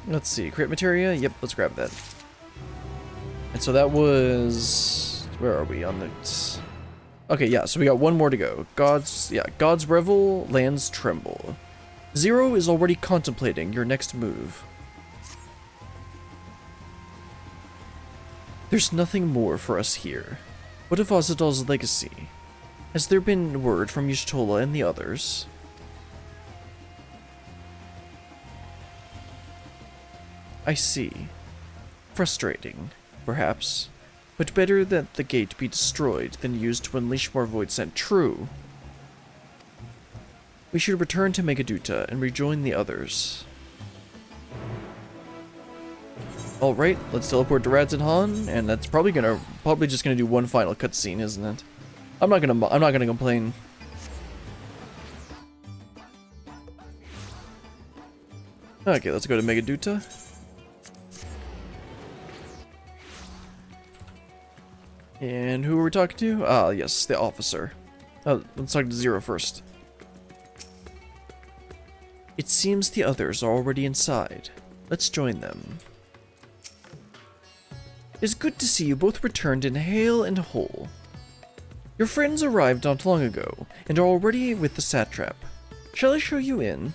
S1: Let's see, create materia? Yep, let's grab that. And so that was... where are we on the... Okay, yeah, so we got one more to go. God's revel, lands tremble. Zero is already contemplating your next move. There's nothing more for us here. What of Ozadal's legacy? Has there been word from Y'shtola and the others? I see. Frustrating, perhaps. But better that the gate be destroyed than used to unleash more void scent. True. We should return to Megaduta and rejoin the others. Alright, let's teleport to Radz and Han, and that's probably just gonna do one final cutscene, isn't it? I'm not gonna complain. Okay, let's go to Megaduta. And who are we talking to? Ah, yes, the officer. Let's talk to Zero first. It seems the others are already inside. Let's join them. It's good to see you both returned in hale and whole. Your friends arrived not long ago, and are already with the satrap. Shall I show you in?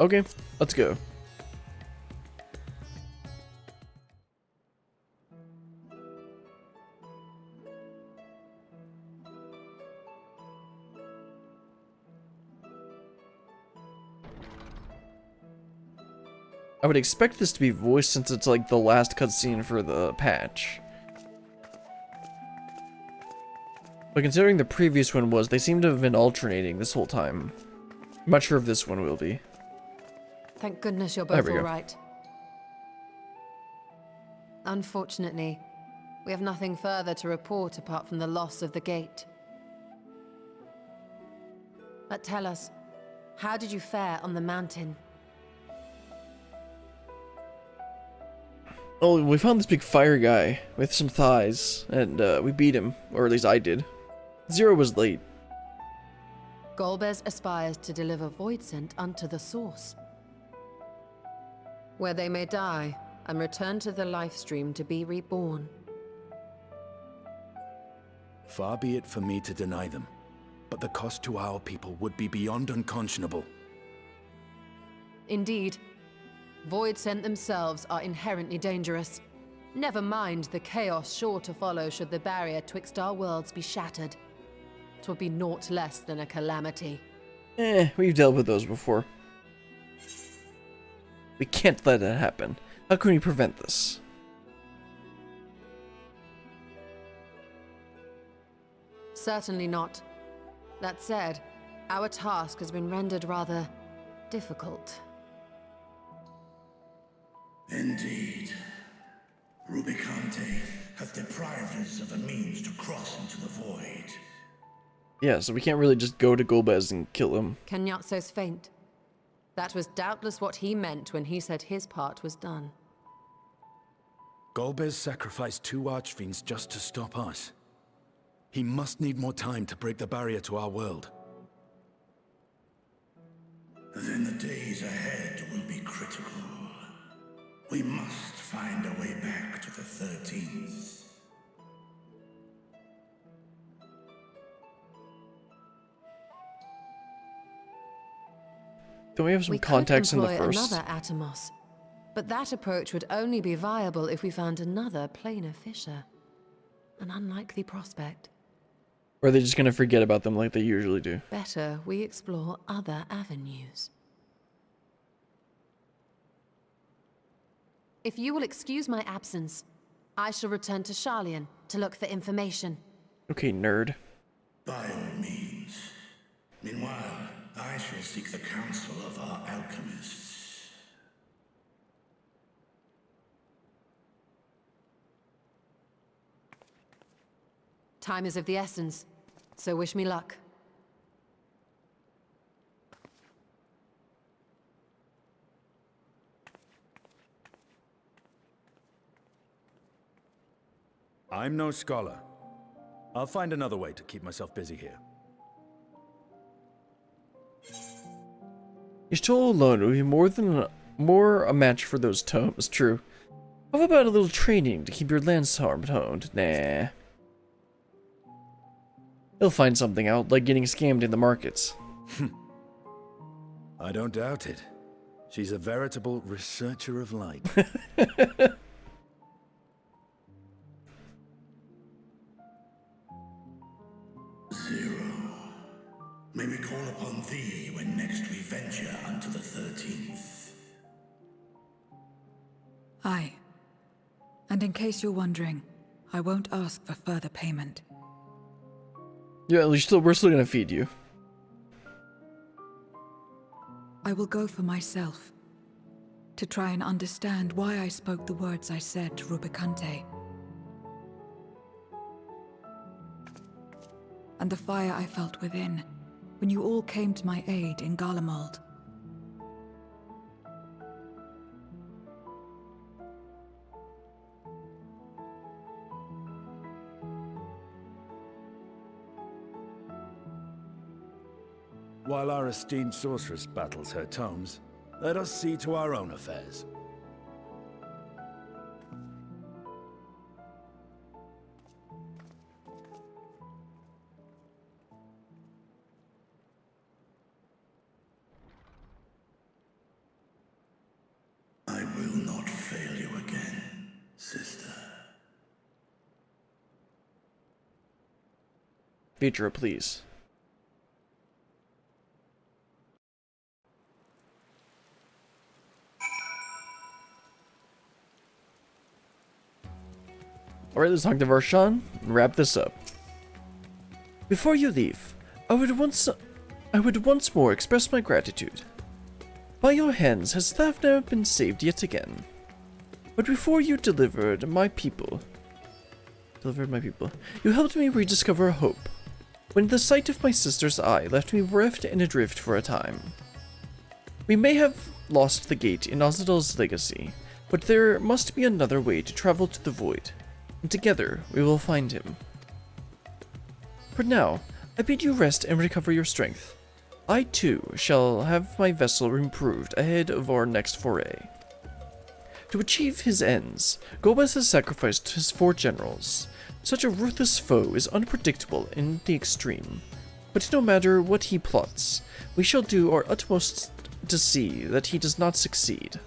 S1: Okay, let's go. I would expect this to be voiced since it's like the last cutscene for the patch. But considering the previous one was, they seem to have been alternating this whole time. I'm not sure if this one will be.
S6: Thank goodness you're both all right. Unfortunately, we have nothing further to report apart from the loss of the gate. But tell us, how did you fare on the mountain?
S1: Oh, we found this big fire guy with some thighs, and we beat him, or at least I did. Zero was late.
S6: Golbez aspires to deliver void scent unto the source, where they may die and return to the life stream to be reborn.
S5: Far be it for me to deny them, but the cost to our people would be beyond unconscionable.
S6: Indeed. Void scent themselves are inherently dangerous. Never mind the chaos sure to follow should the barrier twixt our worlds be shattered. 'Twould be naught less than a calamity.
S1: We've dealt with those before. We can't let that happen. How can we prevent this?
S6: Certainly not. That said, our task has been rendered rather difficult.
S13: Indeed. Rubicante hath deprived us of a means to cross into the void.
S1: Yeah, so we can't really just go to Golbez and kill him.
S6: Kenyatso's faint. That was doubtless what he meant when he said his part was done.
S5: Golbez sacrificed 2 archfiends just to stop us. He must need more time to break the barrier to our world.
S13: Then the days ahead will be critical. We must find a way back to the 13th.
S1: Don't we have some contacts in the first?
S6: Another Atomos, but that approach would only be viable if we found another planar fissure. An unlikely prospect.
S1: Or are they just gonna forget about them like they usually do?
S6: Better we explore other avenues. If you will excuse my absence, I shall return to Sharlayan to look for information.
S1: Okay, nerd.
S13: By all means. Meanwhile, I shall seek the counsel of our alchemists.
S6: Time is of the essence, so wish me luck.
S5: I'm no scholar. I'll find another way to keep myself busy here.
S1: You're still alone. It would be more a match for those tomes. True. How about a little training to keep your landstorm honed? Nah. He'll find something out, like getting scammed in the markets.
S5: I don't doubt it. She's a veritable researcher of light.
S13: Zero. May we call upon thee when next we venture unto the 13th.
S8: Aye. And in case you're wondering, I won't ask for further payment.
S1: Yeah, at least we're still gonna feed you.
S8: I will go for myself, to try and understand why I spoke the words I said to Rubicante. And the fire I felt within, when you all came to my aid in Garlemald.
S5: While our esteemed sorceress battles her tomes, let us see to our own affairs.
S13: I will not fail you again, sister.
S1: Vidra, please. Alright, let's talk to Varshan and wrap this up. Before you leave, I would once more express my gratitude. By your hands has Thavna been saved yet again. But before you delivered my people, you helped me rediscover hope. When the sight of my sister's eye left me bereft and adrift for a time. We may have lost the gate in Ozadal's legacy, but there must be another way to travel to the void. And together, we will find him. For now, I bid you rest and recover your strength. I too shall have my vessel improved ahead of our next foray. To achieve his ends, Golbez has sacrificed his 4 generals. Such a ruthless foe is unpredictable in the extreme. But no matter what he plots, we shall do our utmost to see that he does not succeed.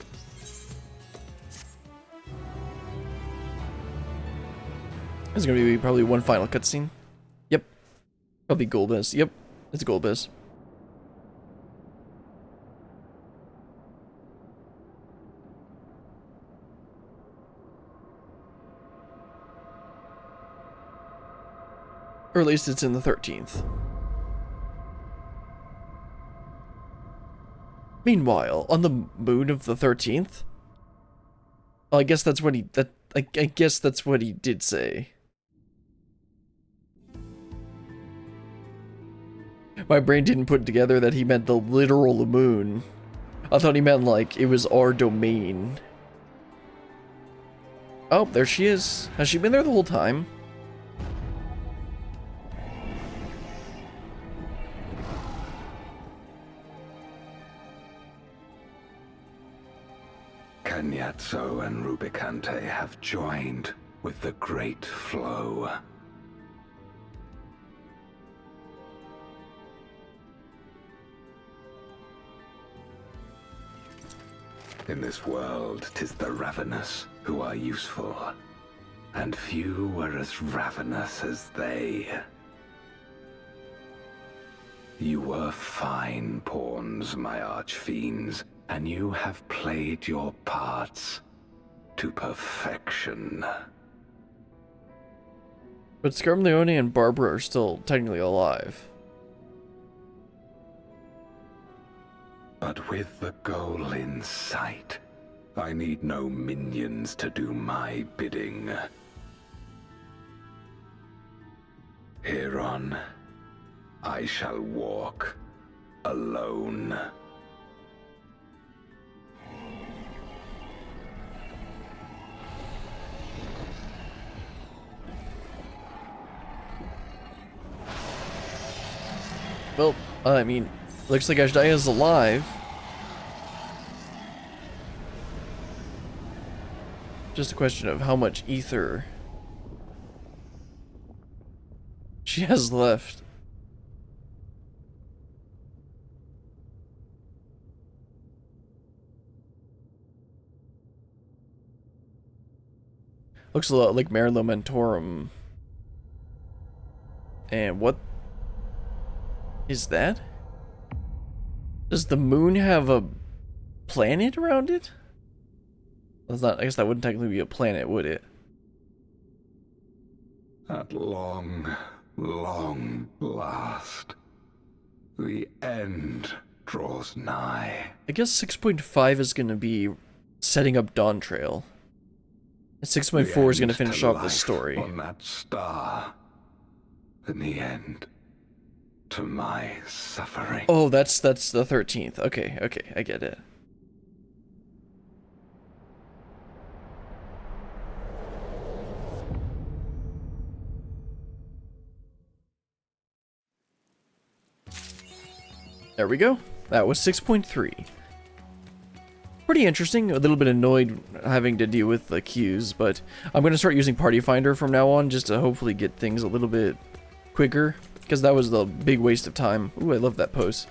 S1: There's gonna be probably one final cutscene. Yep. Probably Golbez. Yep. It's Golbez. Or at least it's in the 13th. Meanwhile, on the moon of the 13th? Well, I guess that's what he I guess that's what he did say. My brain didn't put together that he meant the literal moon. I thought he meant like it was our domain. Oh, there she is. Has she been there the whole time?
S12: Cagnazzo and Rubicante have joined with the Great Flow. In this world, 'tis the ravenous who are useful, and few were as ravenous as they. You were fine pawns, my archfiends, and you have played your parts to perfection.
S1: But Scarmleone and Barbara are still technically alive.
S12: But with the goal in sight, I need no minions to do my bidding. Hereon, I shall walk alone.
S1: Well, I mean, looks like Ashdaya's alive. Just a question of how much ether she has left. Looks a lot like Merlo Mentorum. And what is that? Does the moon have a planet around it? That's not, I guess that wouldn't technically be a planet, would it?
S12: At long, long last, the end draws nigh.
S1: I guess 6.5 is going to be setting up Dawn Trail. 6.4 is going to finish off the story.
S12: On that star. In the end, to my suffering.
S1: Oh, that's the 13th. Okay, I get it. There we go. That was 6.3. Pretty interesting. A little bit annoyed having to deal with the queues, but I'm going to start using Party Finder from now on just to hopefully get things a little bit quicker, because that was the big waste of time. Ooh, I love that pose.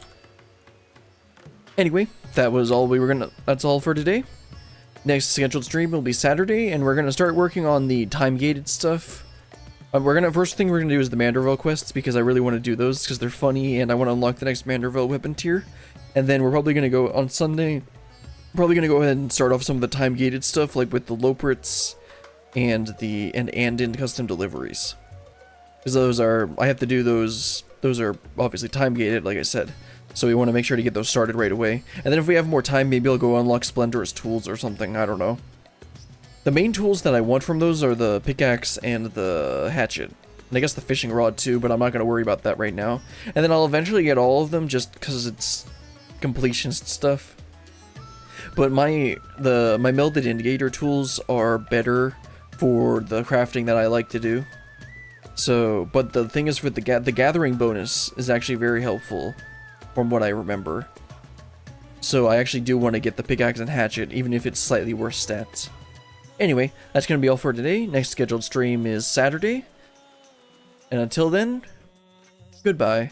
S1: Anyway, that was all that's all for today. Next scheduled stream will be Saturday, and we're going to start working on the time-gated stuff. First thing we're gonna do is the Manderville quests, because I really want to do those because they're funny and I want to unlock the next Manderville weapon tier. And then we're probably gonna go on Sunday. Probably gonna go ahead and start off some of the time gated stuff, like with the Loprits and the in custom deliveries. Because I have to do those. Those are obviously time gated, like I said. So we want to make sure to get those started right away. And then if we have more time, maybe I'll go unlock Splendorous tools or something. I don't know. The main tools that I want from those are the pickaxe and the hatchet. And I guess the fishing rod too, but I'm not going to worry about that right now. And then I'll eventually get all of them just because it's completionist stuff. But my melded indicator tools are better for the crafting that I like to do. So, but the thing is with the gathering bonus is actually very helpful from what I remember. So I actually do want to get the pickaxe and hatchet, even if it's slightly worse stats. Anyway, that's going to be all for today. Next scheduled stream is Saturday. And until then, goodbye.